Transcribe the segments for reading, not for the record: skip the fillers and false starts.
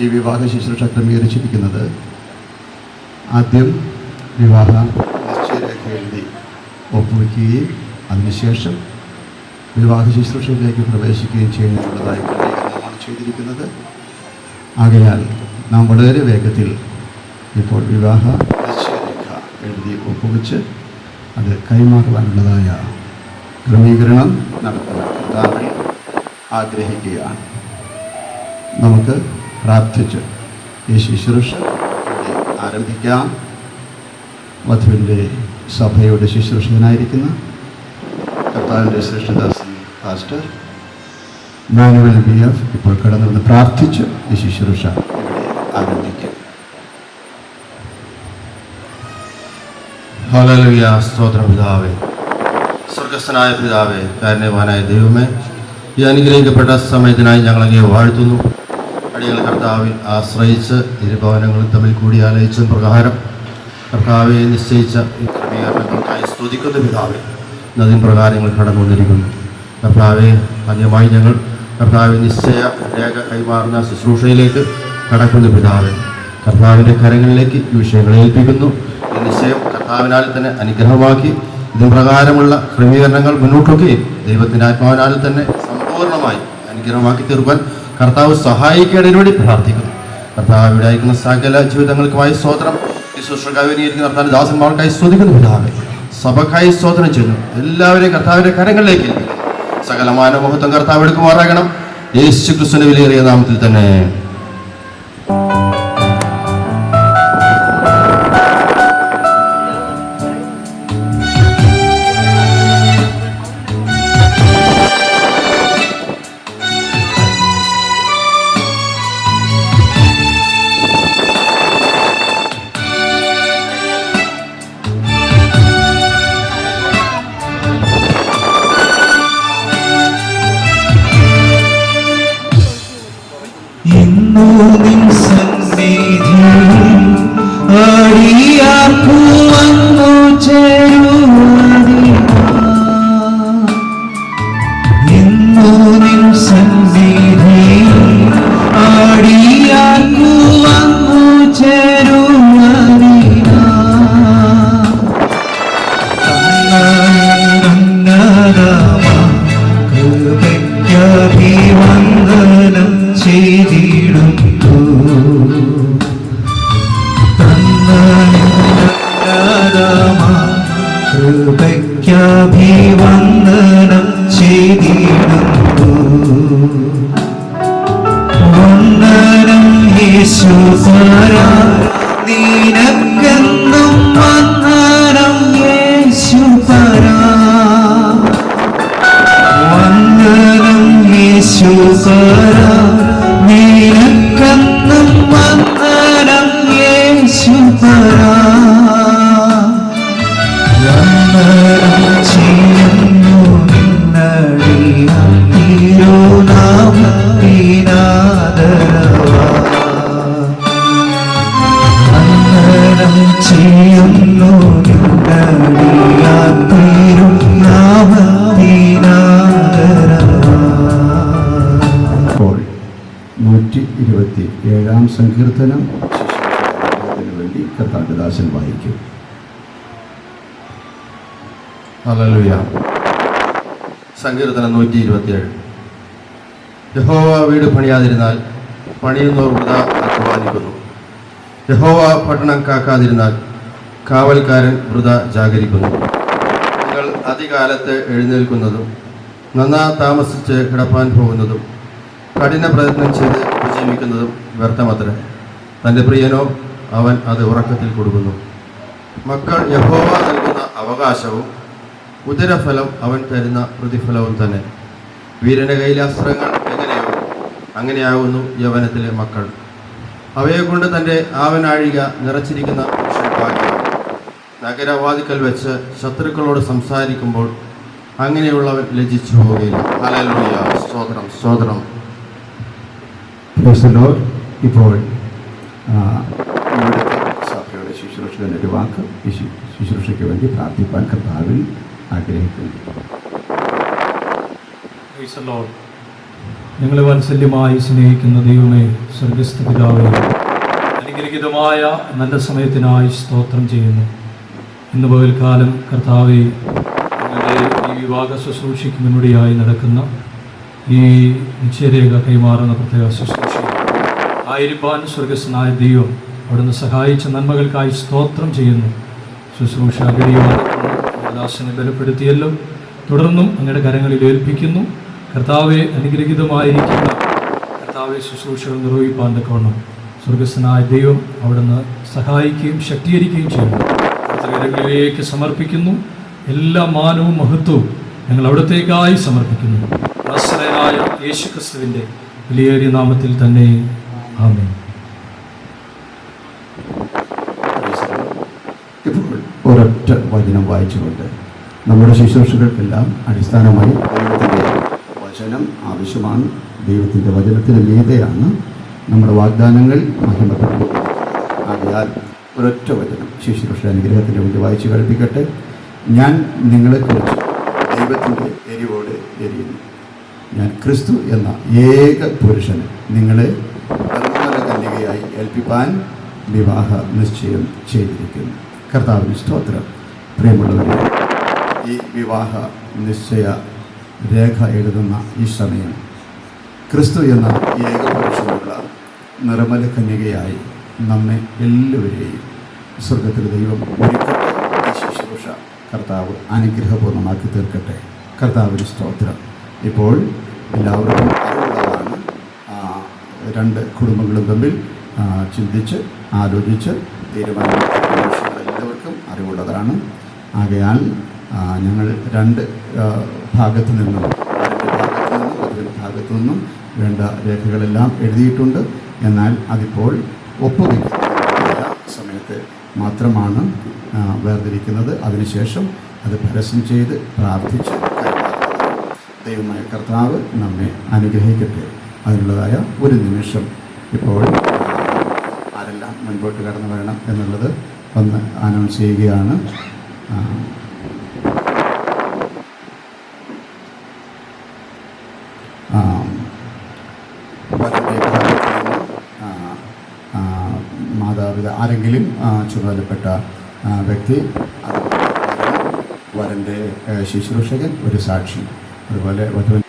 ഈ വിവാഹ ശുശ്രൂഷ ക്രമീകരിച്ചിരിക്കുന്നത് ആദ്യം വിവാഹ നിശ്ചയരേഖ എഴുതി ഒപ്പുവയ്ക്കുകയും അതിനുശേഷം വിവാഹ ശുശ്രൂഷയിലേക്ക് പ്രവേശിക്കുകയും ചെയ്യുന്നതിനുള്ളതായ ക്രമീകരണമാണ് ചെയ്തിരിക്കുന്നത്. ആകയാൽ നാം വളരെ വേഗത്തിൽ ഇപ്പോൾ വിവാഹ നിശ്ചയരേഖ എഴുതി ഒപ്പുവെച്ച് അത് കൈമാറുവാനുള്ളതായ ക്രമീകരണം നടത്തുവാൻ കർത്താവ് ആഗ്രഹിക്കുകയാണ്. നമുക്ക് പ്രാർത്ഥിച്ച് ഈ ശുശ്രൂഷ ആരംഭിക്കാം. വധുവിൻ്റെ സഭയുടെ ശുശ്രൂഷകനായിരിക്കുന്ന കർത്താവിൻ്റെ ശ്രേഷ്ഠദാസൻ പാസ്റ്റർ മാനുവൽ BF ഇപ്പോൾ കടന്നു വന്ന് പ്രാർത്ഥിച്ച് ഈ ശുശ്രൂഷ ഇവിടെ ആരംഭിക്കാം. ഹല്ലേലൂയ. സ്തോത്രം പിതാവേ, സ്വർഗസ്ഥനായ പിതാവേ, കാരുണ്യവാനായ ദൈവമേ, ഈ അനുഗ്രഹിക്കപ്പെട്ട സമയത്തിനായി ഞങ്ങളങ്ങേ വാഴ്ത്തുന്നു. അടികൾ കർത്താവിൽ ആശ്രയിച്ച് ഇരുഭവനങ്ങൾ തമ്മിൽ കൂടി ആലോചിച്ച പ്രകാരം കർത്താവെ നിശ്ചയിച്ച ഈ ക്രമീകരണങ്ങൾക്കായി സ്തുതിക്കുന്ന പിതാവെ, നദീൻ പ്രകാരങ്ങൾ കടന്നു വന്നിരിക്കുന്നു. കർത്താവെ, ആദ്യമായി ഞങ്ങൾ കർത്താവ് നിശ്ചയ രേഖ കൈമാറുന്ന ശുശ്രൂഷയിലേക്ക് കടക്കുന്ന പിതാവെ, കർത്താവിൻ്റെ കരങ്ങളിലേക്ക് ഈ വിഷയങ്ങൾ ഏൽപ്പിക്കുന്നു. ഈ നിശ്ചയം കർത്താവിനാൽ തന്നെ അനുഗ്രഹമാക്കി ഇതിന് പ്രകാരമുള്ള ക്രമീകരണങ്ങൾ മുന്നോട്ടുകയും ദൈവത്തിൻ്റെ ആത്മാവിനാൽ തന്നെ സമ്പൂർണ്ണമായി അനുഗ്രഹമാക്കി തീർക്കാൻ കർത്താവ് സഹായിക്കേണ്ടതിന് വേണ്ടി പ്രാർത്ഥിക്കുന്നു. കർത്താവ് ഇവിടെ അയക്കുന്ന സകല ജീവിതങ്ങൾക്കുമായി സ്തോത്രം. ഈ ശുശ്രൂഷകനായിരിക്കുന്ന കർത്താവിൻ്റെ ദാസന്മാർക്കായി സ്തുതിക്കുന്നു പിതാവേ, സഭക്കായി സ്തോത്രം ചെയ്യുന്നു. എല്ലാവരെയും കർത്താവിൻ്റെ കരങ്ങളിലേക്ക് ഏൽപ്പിക്കുന്നു. സകല മാനവമഹത്വം കർത്താവ് എടുക്കുമാറാകണം. യേശു ക്രിസ്തുവിന്റെ വിലയേറിയ നാമത്തിൽ തന്നെ. നിൻ സന്നിധിയിൽ ആടിയാർക്കു വന്നു ചേരുവാനിതാ. ഇന്നു നിൻ സന്നിധിയിൽ ആടിയാർക്കു വന്നു ചേരുവാനിതാ. കൃപയ്ക്കഭിവന്ദനം ചെയ്തിടും കൃപയ്ക്കഭിവന്ദനം ചെയ്തിടുന്നു. വന്ദനം യേശുപരാ, നിനക്കെന്നും വന്ദനം യേശുപരാ. വന്ദനം യേശുപരാ, നിനക്കെന്നും വന്ദനം യേശുപരാ. വന്ദനം ചെയ്യുന്നു നിന്നടിയാം തിരുനാമത്തിനാദരവാ. വന്ദനം ചെയ്യുന്നു നിന്നടിയാം തിരുനാമത്തിനാദരവാ. ഇപ്പോൾ 127 സങ്കീർത്തനം ശുശ്രൂഷകന് വേണ്ടി കർത്താവിൻ്റെ ദാസൻ വായിക്കും. ഹല്ലേലൂയ. സങ്കീർത്തനം 127. യഹോവ വീട് പണിയാതിരുന്നാൽ പണിയുന്നവർ വൃഥാ അധ്വാനിക്കുന്നു. യഹോവ പട്ടണം കാക്കാതിരുന്നാൽ കാവൽക്കാരൻ വൃഥാ ജാഗരിക്കുന്നു. നിങ്ങൾ അതികാലത്ത് എഴുന്നേൽക്കുന്നതും നന്നാ താമസിച്ച് കിടപ്പാൻ പോകുന്നതും കഠിന പ്രയത്നം ചെയ്ത് ഉപജീവിക്കുന്നതും വ്യർത്ഥമത്രേ. തൻ്റെ പ്രിയനോ അവൻ അത് ഉറക്കത്തിൽ കൊടുക്കുന്നു. മക്കൾ യഹോവ നൽകുന്ന അവകാശവും ഉദരഫലം അവൻ തരുന്ന പ്രതിഫലവും തന്നെ. വീരന്റെ കയ്യിലെ അസ്ത്രങ്ങൾ എങ്ങനെയോ അങ്ങനെയാകുന്നു യൗവനത്തിലെ മക്കൾ. അവയെ കൊണ്ട് തൻ്റെ ആവനാഴിക നിറച്ചിരിക്കുന്ന പുരുഷൻ ഭാഗ്യം. നഗരവാതിക്കൽ വെച്ച് ശത്രുക്കളോട് സംസാരിക്കുമ്പോൾ അങ്ങനെയുള്ളവൻ ലജ്ജിച്ചു പോവുകയില്ല. ഹല്ലേലൂയ. സ്തോത്രം, സ്തോത്രം. ഇപ്പോൾ ഇവിടുത്തെ സഭയുടെ ശുശ്രൂഷകൻ ഒരു വാക്ക് ഈ ശുശ്രൂഷയ്ക്ക് വേണ്ടി പ്രാർത്ഥിപ്പാൻ കർത്താവിൽ ആഗ്രഹിക്കുന്നു. ഞങ്ങളെ വാത്സല്യമായി സ്നേഹിക്കുന്ന ദൈവമേ, സ്വർഗസ്ഥ പിതാവേ, അനുഗ്രഹീതമായ നല്ല സമയത്തിനായി സ്തോത്രം ചെയ്യുന്നു. ഇന്ന് പകൽക്കാലം കർത്താവേ, ഞങ്ങളുടെ ഈ വിവാഹ ശുശ്രൂഷയ്ക്ക് മുന്നോടിയായി നടക്കുന്ന ഈ നിശ്ചയരേഖ കൈമാറുന്ന പ്രത്യേക ശുശ്രൂഷ ആയിരിക്കാൻ സ്വർഗസ്വനായ ദൈവം അവിടുന്ന് സഹായിച്ച നന്മകൾക്കായി സ്തോത്രം ചെയ്യുന്നു. ശുശ്രൂഷ ദാസനെ ബലപ്പെടുത്തിയല്ലോ, തുടർന്നും അങ്ങയുടെ കരങ്ങളിൽ ഏൽപ്പിക്കുന്നു. കർത്താവെ, അനുഗ്രഹീതമായിരിക്കുന്ന കർത്താവെ ശുശ്രൂഷകൾ നിർവഹിപ്പാൻ തക്കവണ്ണം സ്വർഗസ്വനായ ദൈവം അവിടുന്ന് സഹായിക്കുകയും ശക്തീകരിക്കുകയും ചെയ്യുന്നു. കർത്തകരങ്ങളിലേക്ക് സമർപ്പിക്കുന്നു. എല്ലാ മാനവും മഹത്വവും ഞങ്ങൾ അവിടത്തേക്കായി സമർപ്പിക്കുന്നു. നസ്രയനായ യേശുക്രിസ്തുവിൻ്റെ വിലയേറിയ നാമത്തിൽ തന്നെ ആമേൻ. ഇപ്പോൾ ഒരൊറ്റ വചനം വായിച്ചുകൊണ്ട് നമ്മുടെ ശുശ്രൂഷകൾക്കെല്ലാം അടിസ്ഥാനമായി ദൈവത്തിൻ്റെ വചനം ആവശ്യമാണ്. ദൈവത്തിൻ്റെ വചനത്തിന് മീതെയാണ് നമ്മുടെ വാഗ്ദാനങ്ങൾ മഹിമപ്പെട്ടു. ആകയാൽ ഒരൊറ്റ വചനം ശുശ്രൂഷ അനുഗ്രഹത്തിൻ്റെ വേണ്ടി വായിച്ചു കേൾപ്പിക്കട്ടെ. ഞാൻ നിങ്ങളെക്കുറിച്ച് ദൈവത്തിൻ്റെ എരിവോട് എരിയുന്നു. ഞാൻ ക്രിസ്തു എന്ന ഏക പുരുഷന് നിങ്ങളെ നിർമ്മല കന്യകയായി ഏൽപ്പിപ്പാൻ വിവാഹ നിശ്ചയം ചെയ്തിരിക്കുന്നു. കർത്താവിന് സ്തോത്രം. പ്രിയമുള്ളവരെ, ഈ വിവാഹ നിശ്ചയ രേഖ എഴുതുന്ന ഈ സമയം ക്രിസ്തു എന്ന ഏക പുരുഷനുള്ള നിർമ്മല കന്യകയായി നമ്മെ എല്ലാവരെയും സ്വർഗത്തിൽ ദൈവം ഒരുക്കട്ടെ. ഈ ശുശ്രൂഷ കർത്താവ് അനുഗ്രഹപൂർണ്ണമാക്കി തീർക്കട്ടെ. കർത്താവിന് സ്തോത്രം. ഇപ്പോൾ എല്ലാവർക്കും അറിവുള്ളതാണ്, രണ്ട് കുടുംബങ്ങളും തമ്മിൽ ചിന്തിച്ച് ആലോചിച്ച് തീരുമാനമെടുക്കുന്ന വിഷയങ്ങൾ എല്ലാവർക്കും അറിവുള്ളതാണ്. ആകയാൽ ഞങ്ങൾ രണ്ട് ഭാഗത്തു നിന്നും ഭാഗത്തു നിന്നും വേണ്ട രേഖകളെല്ലാം എഴുതിയിട്ടുണ്ട്. എന്നാൽ അതിപ്പോൾ ഒപ്പുവയ്ക്കുന്ന സമയത്ത് മാത്രമാണ് വേർതിരിക്കുന്നത്. അതിനുശേഷം അത് പരസ്യം ചെയ്ത് പ്രാർത്ഥിച്ച് ദൈവമായ കർത്താവ് നമ്മെ അനുഗ്രഹിക്കട്ടെ. അതിനുള്ളതായ ഒരു നിമിഷം ഇപ്പോൾ ആരെല്ലാം മുൻപോട്ട് കടന്നു വരണം എന്നുള്ളത് ഒന്ന് അനൗൺസ് ചെയ്യുകയാണ്. മാതാപിതാ ആരെങ്കിലും ചുമതലപ്പെട്ട വ്യക്തി, അതുപോലെ വരൻ്റെ ശുശ്രൂഷകൻ, ഒരു സാക്ഷി, അതുപോലെ വധുവിൻ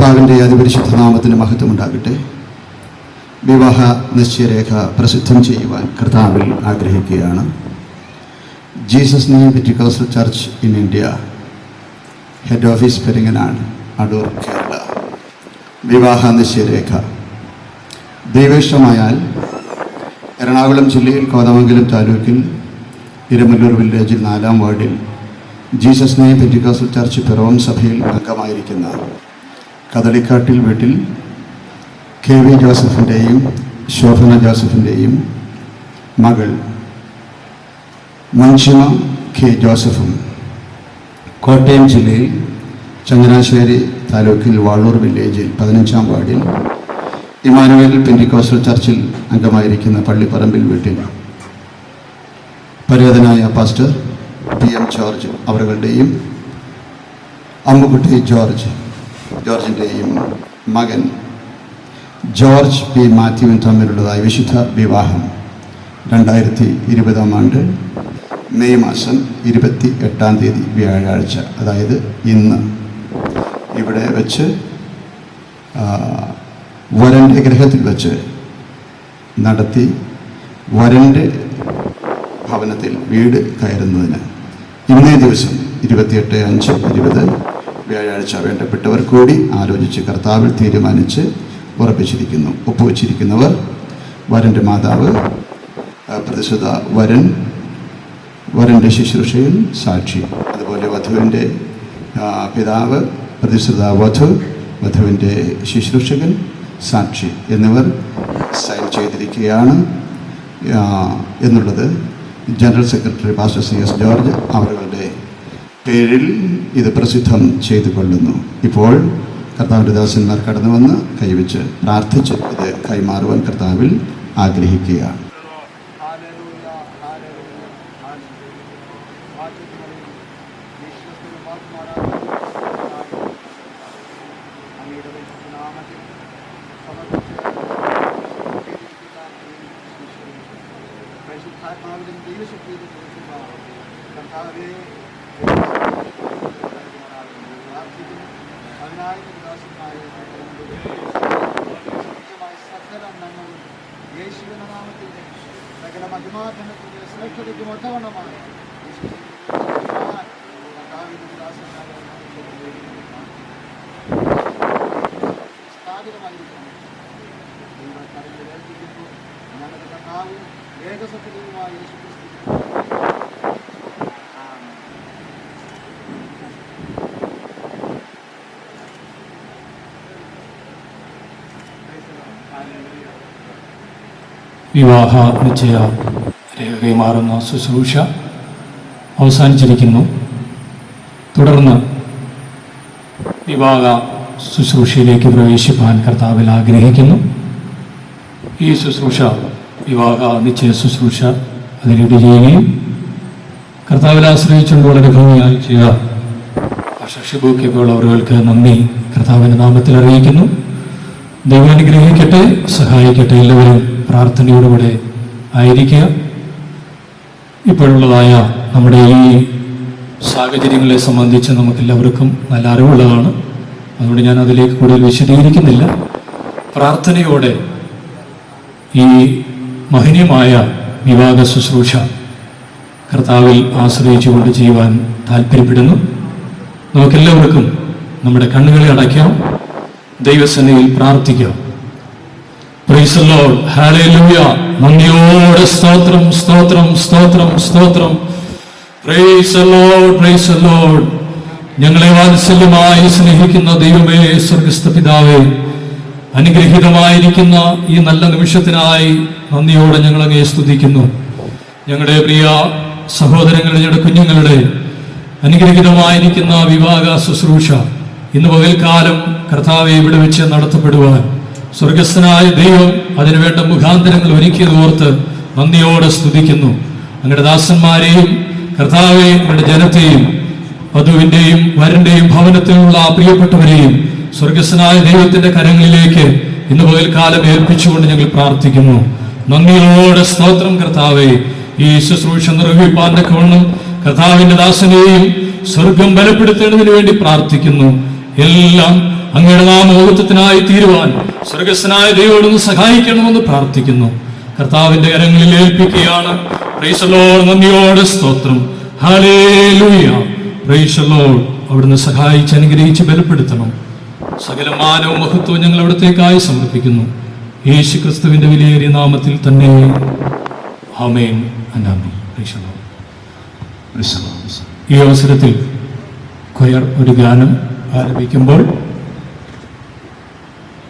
കർത്താവിൻ്റെ അതിപരിശുദ്ധ നാമത്തിന് മഹത്വമുണ്ടാകട്ടെ. വിവാഹ നിശ്ചയരേഖ പ്രസിദ്ധം ചെയ്യുവാൻ കർത്താവിൽ ആഗ്രഹിക്കുകയാണ്. Jesus name Pentecostal church in India, head office Peringanad, Adoor, Kerala. വിവാഹ നിശ്ചയരേഖ ദൈവേഷ്ടമായാൽ എറണാകുളം ജില്ലയിൽ കോതമംഗലം താലൂക്കിൽ ഇരമല്ലൂർ വില്ലേജിൽ 4-ാം വാർഡിൽ Jesus name Pentecostal church Piravam സഭയിൽ അംഗമായിരിക്കുന്ന കദളിക്കാട്ടിൽ വീട്ടിൽ KV ജോസഫിൻ്റെയും ശോഭന ജോസഫിൻ്റെയും മകൾ മഞ്ജിമ K ജോസഫും കോട്ടയം ജില്ലയിൽ ചങ്ങനാശ്ശേരി താലൂക്കിൽ വാളൂർ വില്ലേജിൽ 15-ാം വാർഡിൽ ഇമാനുവേൽ പെന്റിക്കോസ്റ്റൽ ചർച്ചിൽ അംഗമായിരിക്കുന്ന പള്ളിപ്പറമ്പിൽ വീട്ടിൽ പരിചിതനായ പാസ്റ്റർ PM ജോർജ് അവരുടെയും അമ്മുകുട്ടി ജോർജിൻ്റെയും മകൻ ജോർജ് P മാത്യുവും തമ്മിലുള്ളതായ വിശുദ്ധ വിവാഹം 2020 ആണ്ട് മെയ് മാസം 28-ാം തീയതി വ്യാഴാഴ്ച, അതായത് ഇന്ന് ഇവിടെ വെച്ച് വരൻ്റെ ഗൃഹത്തിൽ വെച്ച് നടത്തി വരൻ്റെ ഭവനത്തിൽ വീട് കയറുന്നതിന് ഇന്നേ ദിവസം 28/5/20 വ്യാഴാഴ്ച വേണ്ടപ്പെട്ടവർ കൂടി ആലോചിച്ച് കർത്താവിൽ തീരുമാനിച്ച് ഉറപ്പിച്ചിരിക്കുന്നു. ഒപ്പുവെച്ചിരിക്കുന്നവർ വരൻ്റെ മാതാവ്, പ്രതിസുത വരൻ്റെ ശുശ്രൂഷയിൽ സാക്ഷി, അതുപോലെ വധുവിൻ്റെ പിതാവ്, പ്രതിസുത വധുവിൻ്റെ ശുശ്രൂഷകൻ സാക്ഷി എന്നിവർ സൈൻ ചെയ്തിരിക്കുകയാണ് എന്നുള്ളത് general secretary pastor CS George അവരുടെ പേരിൽ ഇത് പ്രസിദ്ധം ചെയ്തു കൊള്ളുന്നു. ഇപ്പോൾ കർത്താവിൻ്റെ ദാസന്മാർ കടന്നു വന്ന് കൈവച്ച് പ്രാർത്ഥിച്ച് ഇത് കൈമാറുവാൻ കർത്താവിൽ ആഗ്രഹിക്കുകയാണ്. വിവാഹ നിശ്ചയ രേഖ കൈമാറുന്ന ശുശ്രൂഷ അവസാനിച്ചിരിക്കുന്നു. തുടർന്ന് വിവാഹ ശുശ്രൂഷയിലേക്ക് പ്രവേശിപ്പാൻ കർത്താവിൽ ആഗ്രഹിക്കുന്നു. ഈ ശുശ്രൂഷ, വിവാഹ നിശ്ചയ ശുശ്രൂഷ അതിലൂടെ ചെയ്യുകയും കർത്താവിൽ ആശ്രയിച്ചുകൊണ്ട് വളരെ ഭംഗിയായി ചെയ്യുക. ഷിബുക്കെ പോലുള്ളവർക്ക് നന്ദി കർത്താവിൻ്റെ നാമത്തിൽ അറിയിക്കുന്നു. ദൈവം അനുഗ്രഹിക്കട്ടെ, സഹായിക്കട്ടെ. എല്ലാവരും പ്രാർത്ഥനയോടുകൂടെ ആയിരിക്കുക. ഇപ്പോഴുള്ളതായ നമ്മുടെ ഈ സാഹചര്യങ്ങളെ സംബന്ധിച്ച് നമുക്കെല്ലാവർക്കും നല്ല അറിവുള്ളതാണ്. അതുകൊണ്ട് ഞാൻ അതിലേക്ക് കൂടുതൽ വിശദീകരിക്കുന്നില്ല. പ്രാർത്ഥനയോടെ ഈ മഹനീയമായ വിവാഹ ശുശ്രൂഷ കർത്താവിൽ ആശ്രയിച്ചുകൊണ്ട് ചെയ്യുവാൻ താല്പര്യപ്പെടുന്നു. നമുക്കെല്ലാവർക്കും നമ്മുടെ കണ്ണുകളെ അടയ്ക്കാം, ദൈവസന്നിധിയിൽ പ്രാർത്ഥിക്കാം. Price the Lord, hallelujah. നന്ദിയോടെ സ്തോത്രം, സ്തോത്രം, സ്തോത്രം, സ്തോത്രം. Price the Lord, price the Lord. ഞങ്ങളെ വാത്സല്യമായി സ്നേഹിക്കുന്ന ദൈവമേ, സ്വർഗ്ഗസ്ഥ പിതാവേ, അനുഗ്രഹീതമായിരിക്കുന്ന ഈ നല്ല നിമിഷത്തിനായി നന്ദിയോടെ ഞങ്ങളങ്ങേ സ്തുതിക്കുന്നു. ഞങ്ങളുടെ പ്രിയ സഹോദരങ്ങളുടെ, ഞങ്ങളുടെ കുഞ്ഞുങ്ങളുടെ അനുഗ്രഹീതമായിരിക്കുന്ന വിവാഹ ശുശ്രൂഷ ഇന്ന് പകൽക്കാലം കർത്താവെ ഇവിടെ വെച്ച് നടത്തപ്പെടുവാൻ സ്വർഗസ്ഥനായ ദൈവം അതിനുവേണ്ട മുഖാന്തരങ്ങൾ ഒരുക്കിയത് ഓർത്ത് നന്ദിയോടെ സ്തുതിക്കുന്നു. അങ്ങയുടെ ദാസന്മാരെയും കർത്താവെ അങ്ങയുടെ ജനത്തെയും വധുവിൻ്റെയും വരന്റെയും ഭവനത്തിലുള്ള പ്രിയപ്പെട്ടവരെയും സ്വർഗസ്ഥനായ ദൈവത്തിന്റെ കരങ്ങളിലേക്ക് ഇന്ന് പകൽക്കാലം ഏൽപ്പിച്ചുകൊണ്ട് ഞങ്ങൾ പ്രാർത്ഥിക്കുന്നു. നന്ദിയോടെ സ്തോത്രം കർത്താവെ. ഈ ശുശ്രൂഷ നിർവഹിപ്പാന്റെ കോണം കർത്താവിന്റെ ദാസനെയും സ്വർഗം ബലപ്പെടുത്തേണ്ടതിനു വേണ്ടി പ്രാർത്ഥിക്കുന്നു. എല്ലാം അങ്ങയുടെ നാമമഹത്വത്തിനായി തീരുവാൻ സ്വർഗസ്ഥനായ ദൈവത്തോട് സഹായിക്കണമെന്ന് പ്രാർത്ഥിക്കുന്നു. കർത്താവിന്റെ കരങ്ങളിൽ ഏൽപ്പിക്കുകയാണ്. Praise the lord. നന്ദിയോടെ സ്തോത്രം. ഹല്ലേലൂയ. Praise the lord. അവിടുന്ന് സഹായിച്ച് അനുഗ്രഹിച്ച് ബലപ്പെടുത്തണം. സകല മാനവും മഹത്വവും ഞങ്ങൾ അവിടത്തേക്കായി സമർപ്പിക്കുന്നു. യേശു ക്രിസ്തുവിന്റെ വിലയേറിയ നാമത്തിൽ തന്നെ. ആമേൻ ആമേൻ. Praise the lord. ഈ അവസരത്തിൽ കൊയർ ഒരു ഗാനം ആരംഭിക്കുമ്പോൾ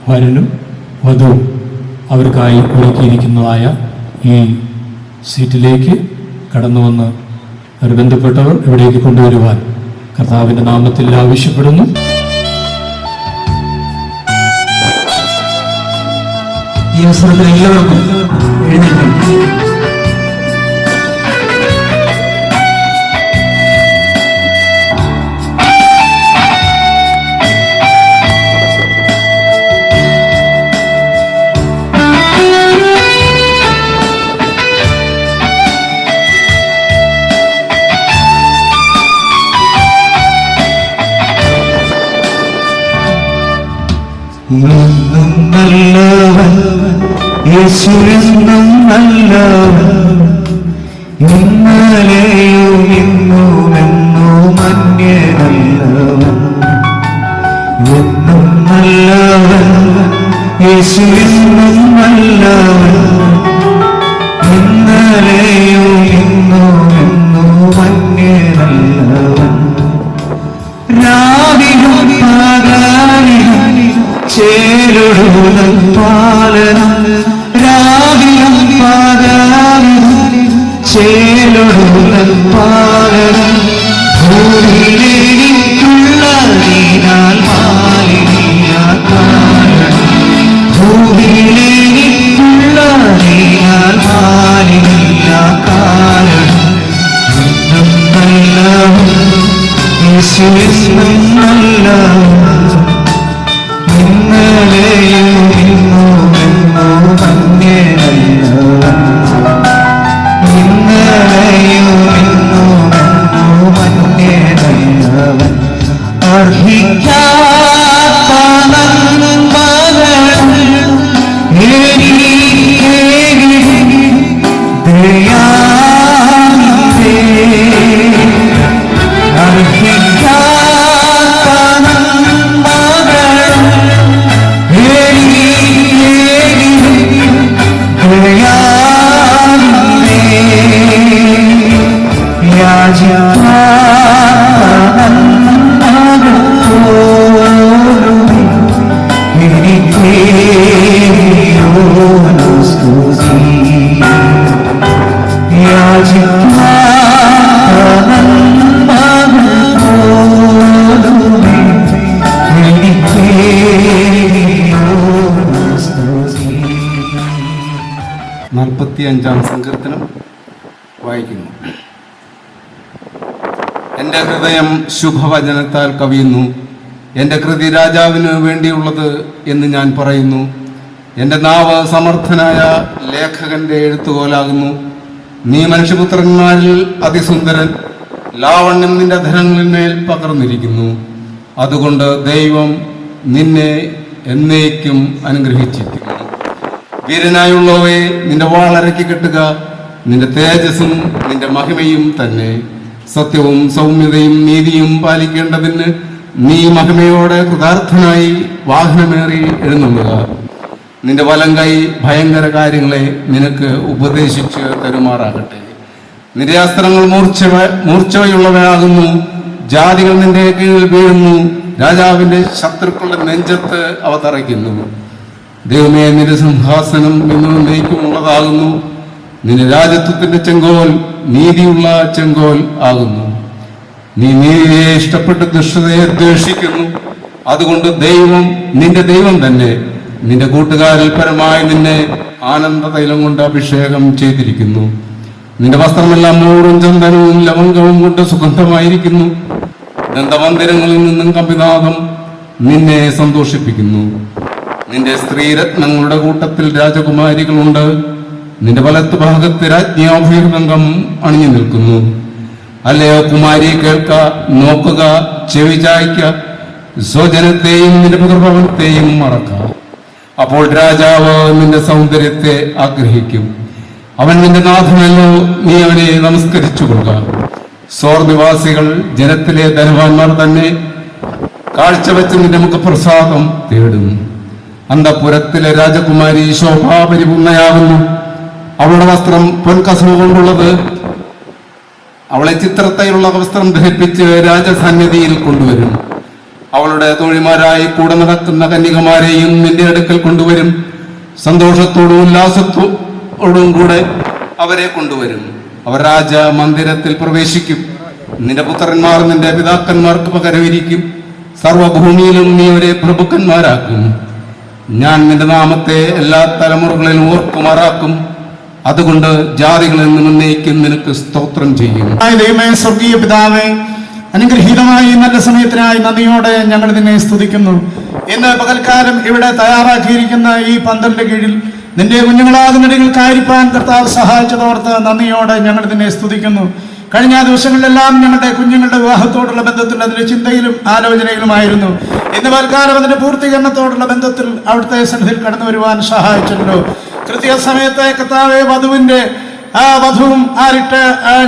വരനും വധുവും അവർക്കായി ഒരുക്കിയിരിക്കുന്നതായ ഈ സീറ്റിലേക്ക് കടന്നു വന്ന് അവർ ബന്ധപ്പെട്ടവർ ഇവിടേക്ക് കൊണ്ടുവരുവാൻ കർത്താവിന്റെ നാമത്തിൽ ആവശ്യപ്പെടുന്നു. ഈ അവസരത്തിൽ എല്ലാവർക്കും എഴുന്നേൽക്കാം. എന്നും നല്ലവൻ യേശു എന്നും നല്ലവൻ ഇന്നലെയും ഇന്നുമെന്നും അന്യനല്ലവൻ എന്നും നല്ലവൻ യേശു എന്നും നല്ലവൻ ഇന്നലെയും ഇന്നുമെന്നും അന്യനല്ലവൻ രാവിലും പകലിലും ചേരുടൻ പാലനം രാവിലും പകലിലും ചേരുടൻ പാലനം ഭൂമിയിലേക്കുള്ള നീനാൽ മാലിന്യാകാരണം ഭൂമിയിലേക്കുള്ള നീനാൽ മാലിന്യാകാരണം എന്നും നല്ലവൻ യേശു എന്നും നല്ലവൻ ഇന്നലെയും ഇന്നുമെന്നും അന്യനല്ലവൻ ഇന്നലെയും ഇന്നുമെന്നും അന്യനല്ലവൻ അർഹിക്കാത്ത നന്മകൾ എനിക്കേകി ദയാനിധേ അർഹിക്കാത്ത നന്മകൾ നാൽപ്പത്തിയഞ്ചാം സങ്കീർത്തനം വായിക്കുന്നു. എൻ്റെ ഹൃദയം ശുഭവചനത്താൽ കവിയുന്നു. എൻ്റെ കൃതി രാജാവിന് വേണ്ടിയുള്ളത് എന്ന് ഞാൻ പറയുന്നു. എൻ്റെ നാവ് സമർത്ഥനായ ലേഖകന്റെ എഴുത്തുകോലാകുന്നു. നീ മനുഷ്യപുത്രന്മാരിൽ അതിസുന്ദരൻ, ലാവണ്യം നിന്റെ ധരങ്ങളിന്മേൽ പകർന്നിരിക്കുന്നു. അതുകൊണ്ട് ദൈവം നിന്നെ എന്നേക്കും അനുഗ്രഹിച്ചിരിക്കുന്നു. വീരനായുള്ളവയെ നിന്റെ വാളരക്കി കെട്ടുക, നിന്റെ തേജസ്സും നിന്റെ മഹിമയും തന്നെ. സത്യവും സൗമ്യതയും നീതിയും പാലിക്കേണ്ടതിന് നീ മഹിമയോടെ കൃതാർത്ഥനായി വാഹനമേറി എഴുന്നള്ളുക. നിന്റെ വലം കൈ ഭയങ്കര കാര്യങ്ങളെ നിനക്ക് ഉപദേശിച്ച് തരുമാറാകട്ടെ. നിന്റെ അസ്ത്രങ്ങൾ മൂർച്ചയുള്ളവയാകുന്നു. ജാതികൾ നിന്റെ കീഴിൽ വീഴുന്നു. രാജാവിന്റെ ശത്രുക്കളുടെ നെഞ്ചത്ത് അവ തറയ്ക്കുന്നു. ദൈവമേ, നിന്റെ സിംഹാസനം എന്നും നയിക്കുമുള്ളതാകുന്നു. നിന്റെ രാജത്വത്തിന്റെ ചെങ്കോൽ നീതിയുള്ള ചെങ്കോൽ ആകുന്നു. നീ നീതിയെ ഇഷ്ടപ്പെട്ട് ദുഷ്ടതയെ ദ്വേഷിക്കുന്നു. അതുകൊണ്ട് ദൈവം നിന്റെ ദൈവം തന്നെ നിന്റെ കൂട്ടുകാരിൽ പരമായി നിന്നെ ആനന്ദ തൈലം കൊണ്ട് അഭിഷേകം ചെയ്തിരിക്കുന്നു. നിന്റെ വസ്ത്രമെല്ലാം മൂറും ചന്ദനവും ലവംഗവും കൊണ്ട് സുഗന്ധമായിരിക്കുന്നു. ദന്തമന്ദിരങ്ങളിൽ നിന്നും കമ്പിനാഥം നിന്നെ സന്തോഷിപ്പിക്കുന്നു. നിന്റെ സ്ത്രീരത്നങ്ങളുടെ കൂട്ടത്തിൽ രാജകുമാരികളുണ്ട്. നിന്റെ വലത്ത് ഭാഗത്ത് രാജ്ഞാഭീർഭംഗം അണിഞ്ഞു നിൽക്കുന്നു. അല്ലയോ കുമാരി, കേൾക്ക, നോക്കുക, ചെവി ചായ്ക്ക. സ്വജനത്തെയും നിന്റെ പിതൃഭവനത്തെയും മറക്കാം. അപ്പോൾ രാജാവ് നിന്റെ സൗന്ദര്യത്തെ ആഗ്രഹിക്കും. അവൻ നിന്റെ നാഥനല്ലോ, നീ അവനെ നമസ്കരിച്ചു കൊള്ളുക. സോർ നിവാസികൾ ജനത്തിലെ ധനവാന്മാർ തന്നെ കാഴ്ചവെച്ച് നിന്റെ മുഖപ്രസാദം തേടും. അന്തപുരത്തിലെ രാജകുമാരി ശോഭാപരിപൂർണയാകുന്നു. അവളുടെ വസ്ത്രം പൊൻകസവ് കൊണ്ടുള്ളത്. അവളെ ചിത്രത്തയിലുള്ള വസ്ത്രം ധരിപ്പിച്ച് രാജസന്നിധിയിൽ കൊണ്ടുവരും. അവളുടെ തോഴിമാരായി കൂടെ നടക്കുന്ന കന്യകമാരെയും നിന്റെ അടുക്കൽ കൊണ്ടുവരും. സന്തോഷത്തോടും ഉല്ലാസത്തോടും കൂടെ അവരെ കൊണ്ടുവരും. അവർ രാജ മന്ദിരത്തിൽ പ്രവേശിക്കും. നിന്റെ പുത്രന്മാർ നിന്റെ പിതാക്കന്മാർക്ക് പകരമിരിക്കും. സർവഭൂമിയിലും നീ അവരെ പ്രഭുക്കന്മാരാക്കും. ഞാൻ നിന്റെ നാമത്തെ എല്ലാ തലമുറകളിലും ഓർക്കുമാറാക്കും. അതുകൊണ്ട് ജാതികളിൽ നിന്ന് എന്നേക്കും നിനക്ക് സ്തോത്രം ചെയ്യും. ദൈവമേ, സ്വർഗീയ പിതാവേ, അനുഗ്രഹീതമായി നല്ല സമയത്തിനായി നന്ദിയോടെ ഞങ്ങൾ നിന്നെ സ്തുതിക്കുന്നു. ഇന്ന് പകൽക്കാലം ഇവിടെ തയ്യാറാക്കിയിരിക്കുന്ന ഈ പന്തലിന്റെ കീഴിൽ നിന്റെ കുഞ്ഞുങ്ങളാകുന്നിടങ്ങൾക്കായിരിക്കാൻ കർത്താവ് സഹായിച്ചതോർത്ത് നന്ദിയോടെ ഞങ്ങൾ നിന്നെ സ്തുതിക്കുന്നു. കഴിഞ്ഞ ദിവസങ്ങളിലെല്ലാം ഞങ്ങളുടെ കുഞ്ഞുങ്ങളുടെ വിവാഹത്തോടുള്ള ബന്ധത്തിൽ അതിന്റെ ചിന്തയിലും ആലോചനയിലുമായിരുന്നു. ഇന്ന് പകൽക്കാലം അതിന്റെ പൂർത്തീകരണത്തോടുള്ള ബന്ധത്തിൽ അവിടുത്തെ സന്നിധിയിൽ കടന്നു വരുവാൻ സഹായിച്ചല്ലോ. കൃത്യസമയത്തെ കർത്താവേ, വധുവും ആരിട്ട്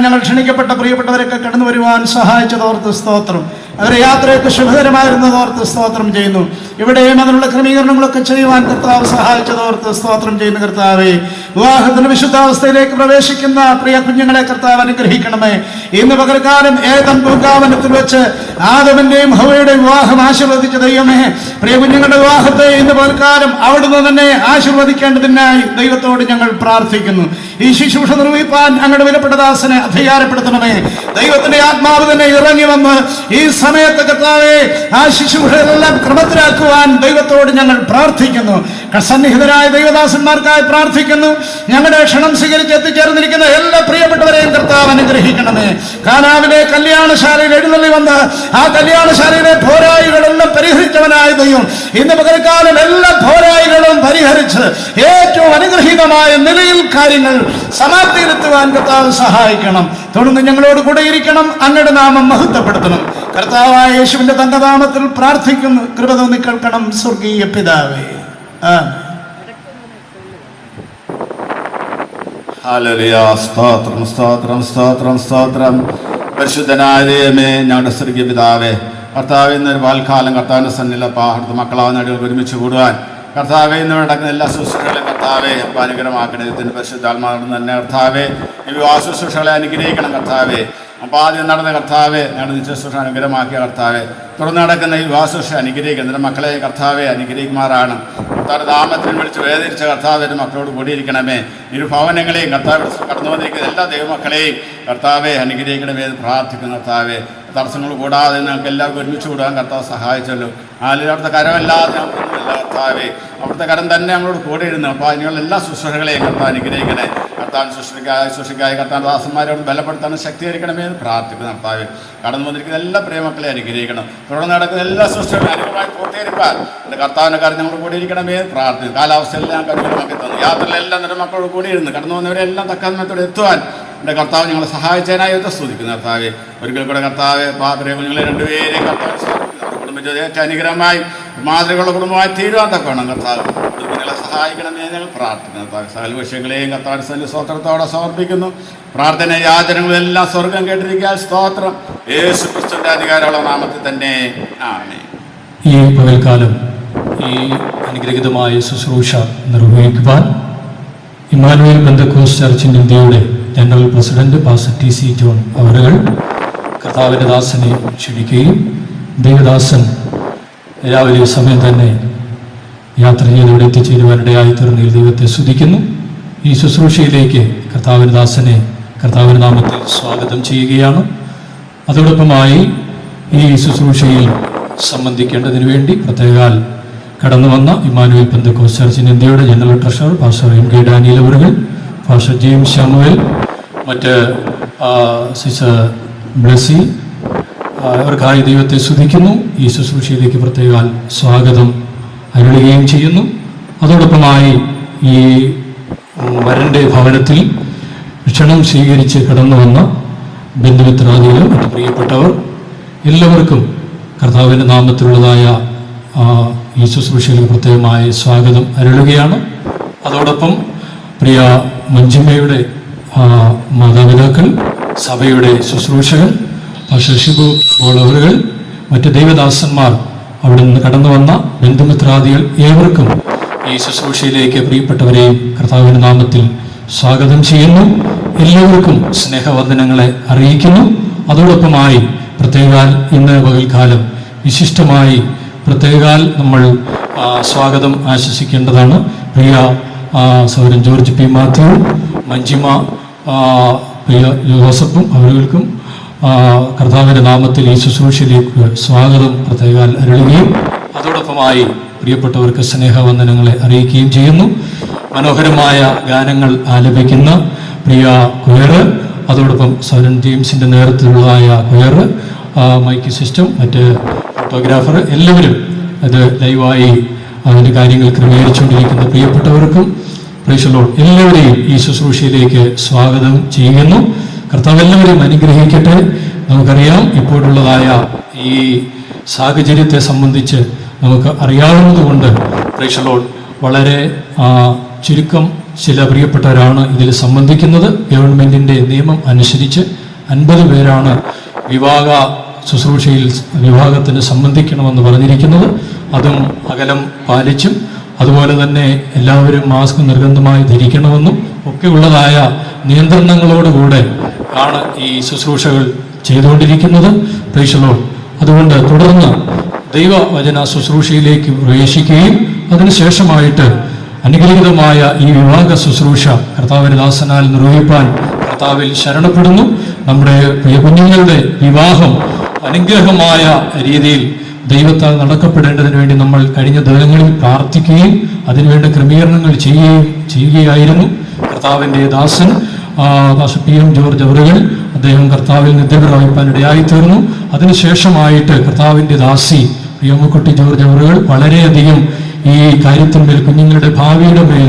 ഞങ്ങൾ ക്ഷണിക്കപ്പെട്ട പ്രിയപ്പെട്ടവരൊക്കെ കടന്നു വരുവാൻ സഹായിച്ചതോർത്ത് സ്തോത്രം. അവരുടെ യാത്രയൊക്കെ ശുഭകരമായിരുന്നതോർത്ത് സ്തോത്രം ചെയ്യുന്നു. ഇവിടെയും അതിനുള്ള ക്രമീകരണങ്ങളൊക്കെ ചെയ്യുവാൻ കർത്താവ് സഹായിച്ചതോർത്ത് സ്തോത്രം ചെയ്യുന്നു. കർത്താവേ, വിവാഹത്തിന്റെ വിശുദ്ധാവസ്ഥയിലേക്ക് പ്രവേശിക്കുന്ന പ്രിയ കുഞ്ഞുങ്ങളെ കർത്താവ് അനുഗ്രഹിക്കണമേ. ഇന്ന് പകൽക്കാലം ഏദൻ പൂങ്കാവനത്തിൽ വെച്ച് ആദമിന്റെയും ഹവ്വയുടെയും വിവാഹം ആശീർവദിച്ച ദൈവമേ, പ്രിയ കുഞ്ഞുങ്ങളുടെ വിവാഹത്തെ ഇന്ന് പകൽക്കാലം അവിടുന്ന് തന്നെ ആശീർവദിക്കേണ്ടതിനായി ദൈവത്തോട് ഞങ്ങൾ പ്രാർത്ഥിക്കുന്നു. ഈ ശുശ്രൂഷ നിർവഹിപ്പാൻ ഞങ്ങളുടെ വിലപ്പെട്ട ദാസനെ അധികാരപ്പെടുത്തണമേ. ദൈവത്തിന്റെ ആത്മാവ് തന്നെ ഇറങ്ങി വന്ന് ഈ സമയത്ത് കർത്താവേ, ആ ശുശ്രൂഷകളെല്ലാം ക്രമത്തിലാക്കുവാൻ ദൈവത്തോട് ഞങ്ങൾ പ്രാർത്ഥിക്കുന്നു. സന്നിഹിതരായ ദൈവദാസന്മാർക്കായി പ്രാർത്ഥിക്കുന്നു. ഞങ്ങളുടെ ക്ഷണം സ്വീകരിച്ച് എത്തിച്ചേർന്നിരിക്കുന്ന എല്ലാ പ്രിയപ്പെട്ടവരെയും കർത്താവ് അനുഗ്രഹിക്കണമേ. കാനാവിലെ കല്യാണശാലയിൽ എഴുന്നള്ളി വന്ന് ആ കല്യാണശാലയിലെ പോരായികളെല്ലാം പരിഹരിച്ചവനായ ദൈവം ഇന്ന് പകൽക്കാലം എല്ലാ പോരായികളും പരിഹരിച്ച് ഏറ്റവും അനുഗ്രഹീതമായ നിലയിൽ കാര്യങ്ങൾ സമാപ്തിയിലെത്തുവാൻ കർത്താവ് സഹായിക്കണം. തുടർന്ന് ഞങ്ങളോട് കൂടെ ഇരിക്കണം. അങ്ങയുടെ നാമം മഹത്വപ്പെടുത്തണം. കർത്താവായ യേശുവിന്റെ തങ്കനാമത്തിൽ പ്രാർത്ഥിക്കുന്നു. കൃപ തോന്നി കേൾക്കണം സ്വർഗീയ പിതാവേ. ഹല്ലേലൂയ. സ്തോത്രം, സ്തോത്രം, സ്തോത്രം, സ്തോത്രം. പരിശുദ്ധനായ ദൈവമേ, ഞങ്ങളുടെ സ്വർഗീയ പിതാവേ, കർത്താവ് ഇന്നൊരു വാൽക്കാലം കർത്താവിന്റെ സന്നിധിയിലപ്പ അടുത്ത മക്കളാവുന്ന അടികൾ ഒരുമിച്ച് കൂടുവാൻ കർത്താവെ ഇന്ന് നടക്കുന്ന എല്ലാ ശുശ്രൂഷകളെയും കർത്താവെ അപ്പം അനുഗ്രഹമാക്കണേ. ഇതിൻ്റെ പരിശുദ്ധാത്മാവിൽ തന്നെ കർത്താവെ ഈ വിവാഹ ശുശ്രൂഷകളെ അനുഗ്രഹിക്കണം കർത്താവെ. അപ്പോൾ ആദ്യം നടന്ന കർത്താവെ ഞങ്ങളുടെ ശുശ്രൂഷ അനുഗ്രഹമാക്കിയ കർത്താവെ, തുടർന്ന് നടക്കുന്ന ഈ വിവാഹ ശുശ്രൂഷ അനുഗ്രഹിക്കണം. എൻ്റെ മക്കളെ കർത്താവെ അനുഗ്രഹിക്കുമാറാണ്. കർത്താവ് നാമത്തിന് വിളിച്ച് വേദനിച്ച കർത്താവ് എൻ്റെ മക്കളോട് കൂടിയിരിക്കണമേ. ഇരു ഭവനങ്ങളെയും കർത്താവ് കടന്നു വന്നിരിക്കുന്ന എല്ലാ ദൈവമക്കളെയും കർത്താവെ അനുഗ്രഹിക്കണമേ എന്ന് പ്രാർത്ഥിക്കുന്ന കർത്താവെ. തടസ്സങ്ങൾ കൂടാതെ ഞങ്ങൾക്ക് എല്ലാവർക്കും ഒരുമിച്ച് കൂടാൻ കർത്താവ് സഹായിച്ചല്ലോ. അവിടുത്തെ കരമല്ലാതെ ഞങ്ങൾക്കൊന്നുമില്ല കർത്താവെ. അവിടുത്തെ കരം തന്നെ ഞങ്ങളോട് കൂടെ ഇരുന്നു. അപ്പോൾ അതിനുള്ള എല്ലാ ശുശ്രൂഷകളെയും കർത്താവ് അനുഗ്രഹിക്കണേ. കർത്താവ് ശുശ്രൂഷയ്ക്കായി കർത്താവ് ദാസന്മാരോട് ബലപ്പെടുത്താനും ശക്തീകരിക്കണമേ എന്ന് പ്രാർത്ഥിക്കുന്നു കർത്താവ്. കടന്നു വന്നിരിക്കുന്ന എല്ലാ പ്രിയമക്കളെ അനുഗ്രഹിക്കണം. തുടർന്ന് നടക്കുന്ന എല്ലാ ശുശ്രൂഷകളും അനുഗ്രഹമായി പൂർത്തീകരിക്കാൻ എൻ്റെ കർത്താവിൻ്റെ കാര്യം ഞങ്ങൾ കൂടി ഇരിക്കണമേ എന്ന് പ്രാർത്ഥിക്കുന്നു. കാലാവസ്ഥയെല്ലാം ഞങ്ങൾക്ക് അനുഗ്രഹമാക്കി തന്നു. യാത്രയിലെല്ലാം എൻ്റെ മക്കളോട് കൂടി ഇരുന്ന് കടന്നു വന്നവരെല്ലാം തക്കമയത്തോടെ എത്തുവാൻ എൻ്റെ കർത്താവ് ഞങ്ങളെ സഹായിച്ചതിനായി സ്തുതിക്കുന്നു കർത്താവെ. ഒരിക്കൽ കൂടെ കർത്താവെ പാത്രിക കുഞ്ഞുങ്ങളെ രണ്ടുപേരെയും കർത്താവ് നമ്മുടെ കുടുംബത്തിൽ ഏറ്റവും അനുഗ്രഹമായി മാതൃകളുടെ കുടുംബമായി തീരുവാൻ തക്കവണ്ണം കർത്താവ് കുഞ്ഞുങ്ങളെ സഹായിക്കണമെന്ന് ഞങ്ങൾ പ്രാർത്ഥിക്കുന്നു കർത്താവ്. സകല വിഷയങ്ങളെയും കർത്താവിന്റെ സന്നിധിയിൽ സ്തോത്രത്തോടെ സമർപ്പിക്കുന്നു. പ്രാർത്ഥന യാചനകളെല്ലാം സ്വർഗം കേട്ടിരിക്കാൻ സ്തോത്രം. യേശു ക്രിസ്തുവിന്റെ അധികാരമുള്ള നാമത്തിൽ തന്നെ ആമേൻ. ഈ പകൽക്കാലം ഈ അനുഗ്രഹീതമായ ശുശ്രൂഷ നിർവഹിക്കുവാൻ ഇമ്മാനുവേൽ പെന്തക്കോസ്റ്റ് ചർച്ച് ഇന്ത്യയുടെ general president pastor TC John അവരുകൾ കർത്താവിൻ്റെ ദാസനെ ക്ഷണിക്കുകയും ദൈവദാസൻ രാവിലെ സമയം തന്നെ യാത്ര ചെയ്ത് ഇവിടെ എത്തിച്ചേരുവാനിടയായി തീർന്നതിൽ ദൈവത്തെ സ്തുതിക്കുന്നു. ഈ ശുശ്രൂഷയിലേക്ക് കർത്താവിൻ്റെ ദാസനെ കർത്താവിൻ്റെ നാമത്തിൽ സ്വാഗതം ചെയ്യുകയാണ്. അതോടൊപ്പമായി ഈ ശുശ്രൂഷയിൽ സംബന്ധിക്കേണ്ടതിന് വേണ്ടി പ്രത്യേകാൽ കടന്നു വന്ന ഇമ്മാനുവേൽ പെന്തക്കോസ്റ്റ് ചർച്ച് ഇന്ത്യയുടെ general treasurer pastor MK Daniel അവരുകൾ, പാസ്റ്റർ ജെയിംസ് ശാമുവേൽ, മറ്റ് സിസ്റ്റർ ബ്ലെസ്സി, അവർക്കായി ദൈവത്തെ സ്തുതിക്കുന്നു. ഈ ശുശ്രൂഷയിലേക്ക് പ്രത്യേകാൽ സ്വാഗതം അരുളുകയും ചെയ്യുന്നു. അതോടൊപ്പമായി ഈ വരൻ്റെ ഭവനത്തിൽ ക്ഷണം സ്വീകരിച്ച് കടന്നു വന്ന ബന്ധുമിത്രാദികളും മറ്റ് പ്രിയപ്പെട്ടവർ എല്ലാവർക്കും കർത്താവിൻ്റെ നാമത്തിലുള്ളതായ ഈ ശുശ്രൂഷയിൽ പ്രത്യേകമായ സ്വാഗതം അരുളുകയാണ്. അതോടൊപ്പം പ്രിയ മഞ്ജിമയുടെ മാതാപിതാക്കൾ, സഭയുടെ ശുശ്രൂഷകൻ, ഷിബു പോളവറുകൾ, മറ്റ് ദൈവദാസന്മാർ, അവിടെ നിന്ന് കടന്നു വന്ന ബന്ധുമിത്രാദികൾ ഏവർക്കും ഈ ശുശ്രൂഷയിലേക്ക് പ്രിയപ്പെട്ടവരെയും കർത്താവിൻ്റെ നാമത്തിൽ സ്വാഗതം ചെയ്യുന്നു. എല്ലാവർക്കും സ്നേഹവന്ദനങ്ങളെ അറിയിക്കുന്നു. അതോടൊപ്പമായി പ്രത്യേകാൽ ഇന്ന് പകൽക്കാലം വിശിഷ്ടമായി പ്രത്യേകാൽ നമ്മൾ സ്വാഗതം ആശംസിക്കേണ്ടതാണ്. പ്രിയ സഹോദരൻ ജോർജ് പി മാത്യു, മഞ്ജിമ, പ്രിയ ജോസഫും അവരുകൾക്കും കർത്താവിൻ്റെ നാമത്തിൽ ഈ ശുശ്രൂഷയിലേക്ക് സ്വാഗതം പ്രത്യേകാൽ അരുളുകയും അതോടൊപ്പമായി പ്രിയപ്പെട്ടവർക്ക് സ്നേഹവന്ദനങ്ങളെ അറിയിക്കുകയും ചെയ്യുന്നു. മനോഹരമായ ഗാനങ്ങൾ ആലപിക്കുന്ന പ്രിയ കൊയർ, അതോടൊപ്പം സഹോദരൻ ജെയിംസിൻ്റെ നേതൃത്വത്തിലുള്ളതായ കൊയർ, മൈക്ക് സിസ്റ്റം, മറ്റ് ഫോട്ടോഗ്രാഫർ എല്ലാവരും അത് ലൈവായി അതിൻ്റെ കാര്യങ്ങൾ ക്രമീകരിച്ചുകൊണ്ടിരിക്കുന്ന പ്രിയപ്പെട്ടവർക്കും പ്രൈസ് ദി ലോർഡ് എല്ലാവരെയും ഈ ശുശ്രൂഷയിലേക്ക് സ്വാഗതം ചെയ്യുന്നു. കർത്താവ് എല്ലാവരെയും അനുഗ്രഹിക്കട്ടെ. നമുക്കറിയാം, ഇപ്പോഴുള്ളതായ ഈ സാഹചര്യത്തെ സംബന്ധിച്ച് നമുക്ക് അറിയാവുന്നതുകൊണ്ട് പ്രൈസ് ദി ലോർഡ് വളരെ ചുരുക്കം ചില പ്രിയപ്പെട്ടവരാണ് ഇതിൽ സംബന്ധിക്കുന്നത്. ഗവൺമെൻറ്റിൻ്റെ നിയമം അനുസരിച്ച് 50 പേരാണ് ശുശ്രൂഷയിൽ വിവാഹത്തിന് സംബന്ധിക്കണമെന്ന് പറഞ്ഞിരിക്കുന്നത്. അതും അകലം പാലിച്ചും അതുപോലെ തന്നെ എല്ലാവരും മാസ്ക് നിർബന്ധമായി ധരിക്കണമെന്നും ഒക്കെയുള്ളതായ നിയന്ത്രണങ്ങളോടുകൂടെ ആണ് ഈ ശുശ്രൂഷകൾ ചെയ്തുകൊണ്ടിരിക്കുന്നത്. Price the Lord. അതുകൊണ്ട് തുടർന്ന് ദൈവവചന ശുശ്രൂഷയിലേക്ക് പ്രവേശിക്കുകയും അതിനുശേഷമായിട്ട് അനുഗ്രഹീതമായ ഈ വിവാഹ ശുശ്രൂഷ കർത്താവിൻ്റെ ദാസനാൽ നിർവഹിപ്പാൻ കർത്താവിൽ ശരണപ്പെടുന്നു. നമ്മുടെ പ്രിയ കുഞ്ഞുങ്ങളുടെ വിവാഹം അനുഗ്രഹമായ രീതിയിൽ ദൈവത്താൽ നടക്കപ്പെടേണ്ടതിന് വേണ്ടി നമ്മൾ കഴിഞ്ഞ ദിവസങ്ങളിൽ പ്രാർത്ഥിക്കുകയും അതിനുവേണ്ട ക്രമീകരണങ്ങൾ ചെയ്യുകയായിരുന്നു. കർത്താവിൻ്റെ ദാസൻ പി എം ജോർജ് അവറുകൾ അദ്ദേഹം കർത്താവിൽ നിദ്ര പ്രാപിപ്പാൻ ഇടയായിത്തീർന്നു. അതിനുശേഷമായിട്ട് കർത്താവിൻ്റെ ദാസി പ്രിയമ്മക്കുട്ടി ജോർജ് അവറുകൾ വളരെയധികം ഈ കാര്യത്തിന്മേൽ, കുഞ്ഞുങ്ങളുടെ ഭാവിയുടെ മേൽ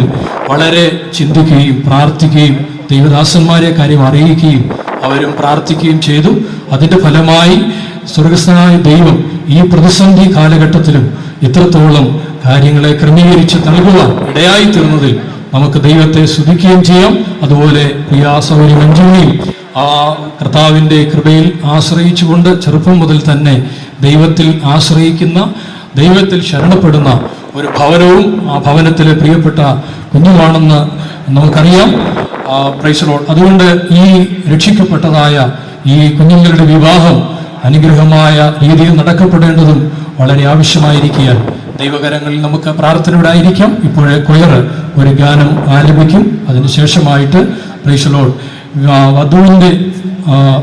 വളരെ ചിന്തിക്കുകയും പ്രാർത്ഥിക്കുകയും ദൈവദാസന്മാരെ കാര്യം അറിയിക്കുകയും അവരും പ്രാർത്ഥിക്കുകയും ചെയ്തു. അതിൻ്റെ ഫലമായി സ്വർഗസ്ഥനായ ദൈവം ഈ പ്രതിസന്ധി കാലഘട്ടത്തിലും ഇത്രത്തോളം കാര്യങ്ങളെ ക്രമീകരിച്ച് നൽകുവാൻ ഇടയായിത്തീർന്നതിൽ നമുക്ക് ദൈവത്തെ സ്തുതിക്കുകയും ചെയ്യാം. അതുപോലെ പ്രിയാസൗരി മഞ്ജുവിനെയും കർത്താവിൻ്റെ കൃപയിൽ ആശ്രയിച്ചുകൊണ്ട് ചെറുപ്പം മുതൽ തന്നെ ദൈവത്തിൽ ആശ്രയിക്കുന്ന, ദൈവത്തിൽ ശരണപ്പെടുന്ന ഒരു ഭവനവും ആ ഭവനത്തിലെ പ്രിയപ്പെട്ട കുഞ്ഞുമാണെന്ന് നമുക്കറിയാം. Price the Lord. അതുകൊണ്ട് ഈ രക്ഷിക്കപ്പെട്ടതായ ഈ കുഞ്ഞുങ്ങളുടെ വിവാഹം അനുഗ്രഹമായ രീതിയിൽ നടക്കപ്പെടേണ്ടതും വളരെ ആവശ്യമായിരിക്കാൻ ദൈവകരങ്ങളിൽ നമുക്ക് പ്രാർത്ഥനയോടെ ആയിരിക്കാം. ഇപ്പോഴേ കൊയർ ഒരു ഗാനം ആലപിക്കും. അതിനുശേഷമായിട്ട് പ്രൈസ് ദി ലോർഡ് വധുവിൻ്റെ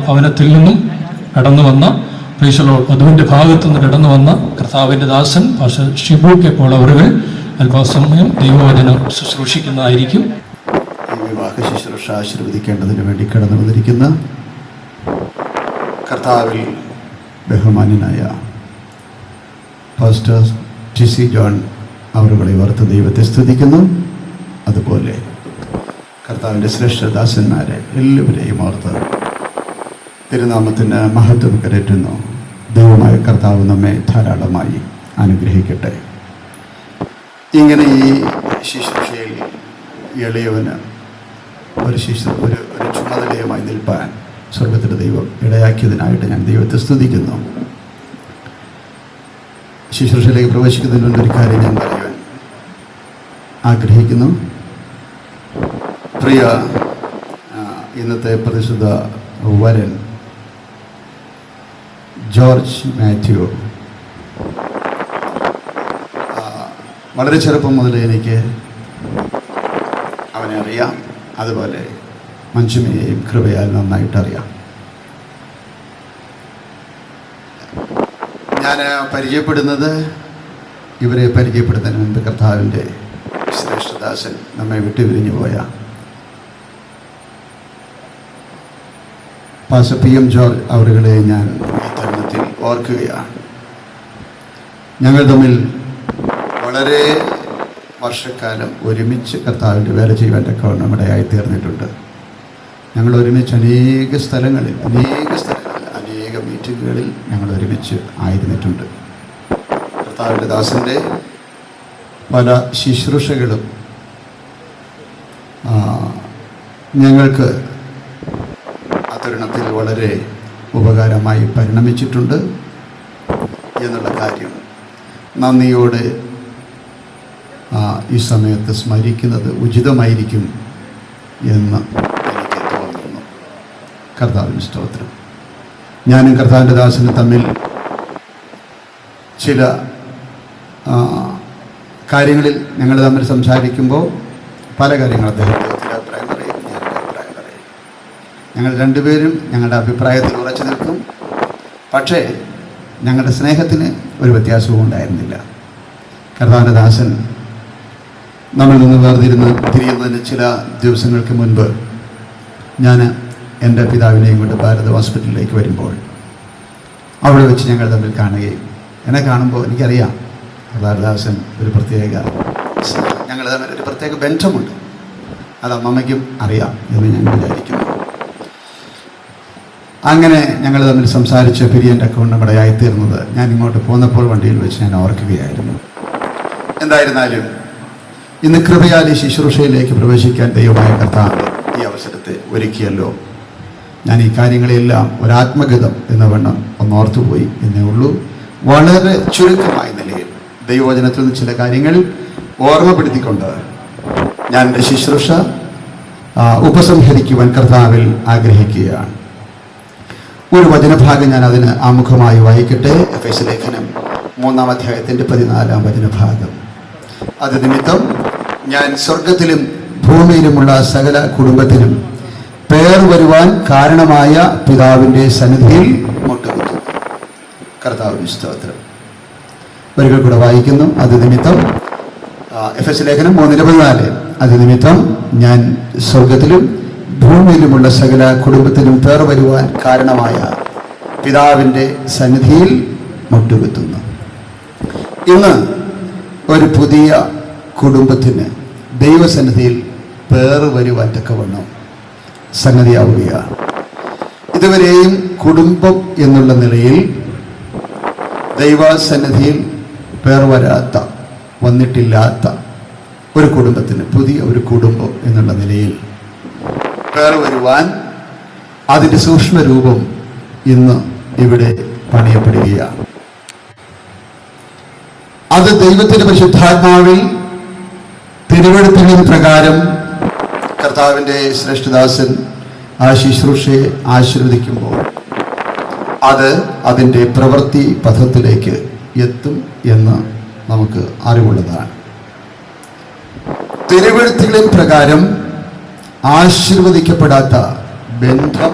ഭവനത്തിൽ നിന്നും കടന്നു വന്ന പ്രൈസ് ദി ലോർഡ് വധുവിൻ്റെ ഭാഗത്തു നിന്ന് കടന്നു വന്ന കർത്താവിൻ്റെ ദാസൻ പാസ്റ്റർ ഷിബു കെ പോളവറുകൾ അല്പസമയം ദൈവവചനം ശുശ്രൂഷിക്കുന്നതായിരിക്കും. ഈ വിവാഹ ശുശ്രൂഷ ആശീർവദിക്കേണ്ടതിന് വേണ്ടി കടന്നു വന്നിരിക്കുന്ന കർത്താവിൽ ബഹുമാന്യനായ പാസ്റ്റർ ടി.സി. ജോൺ അവരുകളെ ഓർത്ത് ദൈവത്തെ സ്തുതിക്കുന്നു. അതുപോലെ കർത്താവിൻ്റെ ശ്രേഷ്ഠദാസന്മാരെ എല്ലാവരെയും ഓർത്ത് തിരുനാമത്തിന് മഹത്വം കരറ്റുന്നു. ദൈവമായ കർത്താവ് നമ്മെ ധാരാളമായി അനുഗ്രഹിക്കട്ടെ. ഇങ്ങനെ ഈ ശുശ്രൂഷയിൽ എളിയവന് ഒരു ചുമതലയുമായി നിൽപ്പാൻ സ്വർഗത്തിൻ്റെ ദൈവം ഇടയാക്കിയതിനായിട്ട് ഞാൻ ദൈവത്തെ സ്തുതിക്കുന്നു. ശുശ്രൂഷയിലേക്ക് പ്രവേശിക്കുന്നതിന് മുൻപ് ഒരു കാര്യം ഞാൻ പറയുവാൻ ആഗ്രഹിക്കുന്നു. പ്രിയ ഇന്നത്തെ പരിശുദ്ധ വരൻ ജോർജ് മാത്യു വളരെ ചെറുപ്പം മുതൽ എനിക്ക് അവനെ അറിയാം. അതുപോലെ മഞ്ജുമയെയും കൃപയാൽ നന്നായിട്ട് അറിയാം. ഞാൻ പരിചയപ്പെടുന്നത് ഇവരെ പരിചയപ്പെടുന്നതിന് മുൻപ് കർത്താവിൻ്റെ ശ്രേഷ്ഠദാസൻ നമ്മെ വിട്ടുപിരിഞ്ഞു പോയ പാസ്റ്റർ പി എം ജോർജ് അവരുകളെ ഞാൻ ഈ തരുണത്തിൽ ഓർക്കുകയാണ്. ഞങ്ങൾ തമ്മിൽ വളരെ വർഷക്കാലം ഒരുമിച്ച് കർത്താവിൻ്റെ വേല ചെയ്യുവാൻ തക്കവണ്ണം ഇടയായി തീർന്നിട്ടുണ്ട്. ഞങ്ങൾ ഒരുമിച്ച് അനേക സ്ഥലങ്ങളിൽ അനേക അനേകം മീറ്റിങ്ങുകളിൽ ഞങ്ങൾ ഒരുമിച്ച് ആയിരുന്നിട്ടുണ്ട്. കർത്താവിൻ്റെ ദാസൻ്റെ പല ശുശ്രൂഷകളും ഞങ്ങൾക്ക് ആ തരുണത്തിൽ വളരെ ഉപകാരമായി പരിണമിച്ചിട്ടുണ്ട് എന്നുള്ള കാര്യം നന്ദിയോടെ ഈ സമയത്ത് സ്മരിക്കുന്നത് ഉചിതമായിരിക്കും എന്ന് എനിക്ക് തോന്നുന്നു. കർത്താവിന് സ്തോത്രം. ഞാനും കർത്താവിൻ്റെ ദാസനും തമ്മിൽ ചില കാര്യങ്ങളിൽ ഞങ്ങൾ തമ്മിൽ സംസാരിക്കുമ്പോൾ പല കാര്യങ്ങൾ അദ്ദേഹത്തിൻ്റെ അഭിപ്രായം പറയും, ഞാനൊരു അഭിപ്രായം പറയും. ഞങ്ങൾ രണ്ടുപേരും ഞങ്ങളുടെ അഭിപ്രായത്തിൽ ഉറച്ചു നിൽക്കും. പക്ഷേ ഞങ്ങളുടെ സ്നേഹത്തിന് ഒരു വ്യത്യാസവും ഉണ്ടായിരുന്നില്ല. കർത്താവിൻ്റെ ദാസൻ നമ്മളിൽ നിന്ന് തിരിയുന്നതിന് ചില ദിവസങ്ങൾക്ക് മുൻപ് ഞാൻ എൻ്റെ പിതാവിനെയും കൊണ്ട് ഭാരത് ഹോസ്പിറ്റലിലേക്ക് വരുമ്പോൾ അവിടെ വെച്ച് ഞങ്ങൾ തമ്മിൽ കാണുകയും എന്നെ കാണുമ്പോൾ എനിക്കറിയാം കർത്താവിദാസൻ ഒരു പ്രത്യേക ഞങ്ങൾ തമ്മിൽ ഒരു പ്രത്യേക ബന്ധമുണ്ട്. അത് അമ്മമ്മയ്ക്കും അറിയാം എന്ന് ഞാൻ വിചാരിക്കുന്നു. അങ്ങനെ ഞങ്ങൾ തമ്മിൽ സംസാരിച്ച് പിരിയൻ്റെ അക്കൗണ്ട് ഇടയായിത്തീർന്നത് ഞാൻ ഇങ്ങോട്ട് പോന്നപ്പോൾ വണ്ടിയിൽ വെച്ച് ഞാൻ ഓർക്കുകയായിരുന്നു. എന്തായിരുന്നാലും ഇന്ന് കൃപയാൽ ഈ ശുശ്രൂഷയിലേക്ക് പ്രവേശിക്കാൻ ദൈവമായ കർത്താവ് ഈ അവസരത്തെ ഒരുക്കിയല്ലോ. ഞാൻ ഈ കാര്യങ്ങളെല്ലാം ഒരാത്മഗതം എന്ന വണ്ണം ഒന്നോർത്തുപോയി എന്നേ ഉള്ളൂ. വളരെ ചുരുക്കമായ നിലയിൽ ദൈവവചനത്തിൽ നിന്ന് ചില കാര്യങ്ങൾ ഓർമ്മപ്പെടുത്തിക്കൊണ്ട് ഞാൻ എൻ്റെ ശുശ്രൂഷ ഉപസംഹരിക്കുവാൻ കർത്താവിൽ ആഗ്രഹിക്കുകയാണ്. ഒരു വചനഭാഗം ഞാൻ അതിന് ആമുഖമായി വായിക്കട്ടെ. എഫേസ്യ ലേഖനം 3-ാം അധ്യായത്തിൻ്റെ 14-ാം വചനഭാഗം. അത് നിമിത്തം ഞാൻ സ്വർഗത്തിലും ഭൂമിയിലുമുള്ള സകല കുടുംബത്തിനും പേർ വരുവാൻ കാരണമായ പിതാവിൻ്റെ സന്നിധിയിൽ മുട്ടുകുത്തുന്നു. കർത്താവിന് സ്തോത്രം. ഒരിക്കൽ കൂടെ വായിക്കുന്നു. അത് നിമിത്തം എഫേസ്യ ലേഖനം 3:14. അത് നിമിത്തം ഞാൻ സ്വർഗത്തിലും ഭൂമിയിലുമുള്ള സകല കുടുംബത്തിനും പേർ വരുവാൻ കാരണമായ പിതാവിൻ്റെ സന്നിധിയിൽ മുട്ടുകുത്തുന്നു. ഇന്ന് ഒരു പുതിയ കുടുംബത്തിന് ദൈവസന്നിധിയിൽ പേർ വരുവാൻ തക്കവണ്ണം സംഗതിയാവുകയാണ്. ഇതുവരെയും കുടുംബം എന്നുള്ള നിലയിൽ ദൈവസന്നിധിയിൽ പേർ വന്നിട്ടില്ലാത്ത ഒരു കുടുംബത്തിന് പുതിയ ഒരു കുടുംബം എന്നുള്ള നിലയിൽ പേർ വരുവാൻ അതിൻ്റെ സൂക്ഷ്മരൂപം ഇന്ന് ഇവിടെ പണിയപ്പെടുകയാണ്. അത് ദൈവത്തിൻ്റെ പരിശുദ്ധാത്മാവിൽ തിരുവെഴുത്തുകളിൻ പ്രകാരം കർത്താവിൻ്റെ ശ്രേഷ്ഠദാസൻ ആ ശുശ്രൂഷയെ ആശീർവദിക്കുമ്പോൾ അത് അതിൻ്റെ പ്രവൃത്തി പഥത്തിലേക്ക് എത്തും എന്ന് നമുക്ക് അറിവുള്ളതാണ്. തിരുവെഴുത്തുകളിൻ പ്രകാരം ആശീർവദിക്കപ്പെടാത്ത ബന്ധം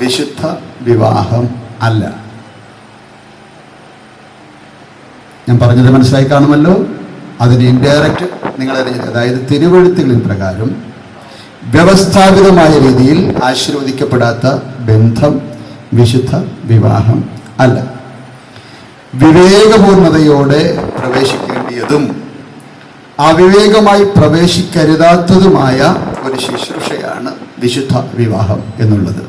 വിശുദ്ധ വിവാഹം അല്ല. ഞാൻ പറഞ്ഞത് മനസ്സിലായി കാണുമല്ലോ. അതിന് ഇൻഡയറക്റ്റ് നിങ്ങളറിഞ്ഞത്, അതായത് തിരുവെഴുത്തുകളിൻ പ്രകാരം വ്യവസ്ഥാപിതമായ രീതിയിൽ ആശീർവദിക്കപ്പെടാത്ത ബന്ധം വിശുദ്ധ വിവാഹം അല്ല. വിവേകപൂർണതയോടെ പ്രവേശിക്കേണ്ടിയതും അവിവേകമായി പ്രവേശിക്കരുതാത്തതുമായ ഒരു ശുശ്രൂഷയാണ് വിശുദ്ധ വിവാഹം എന്നുള്ളത്.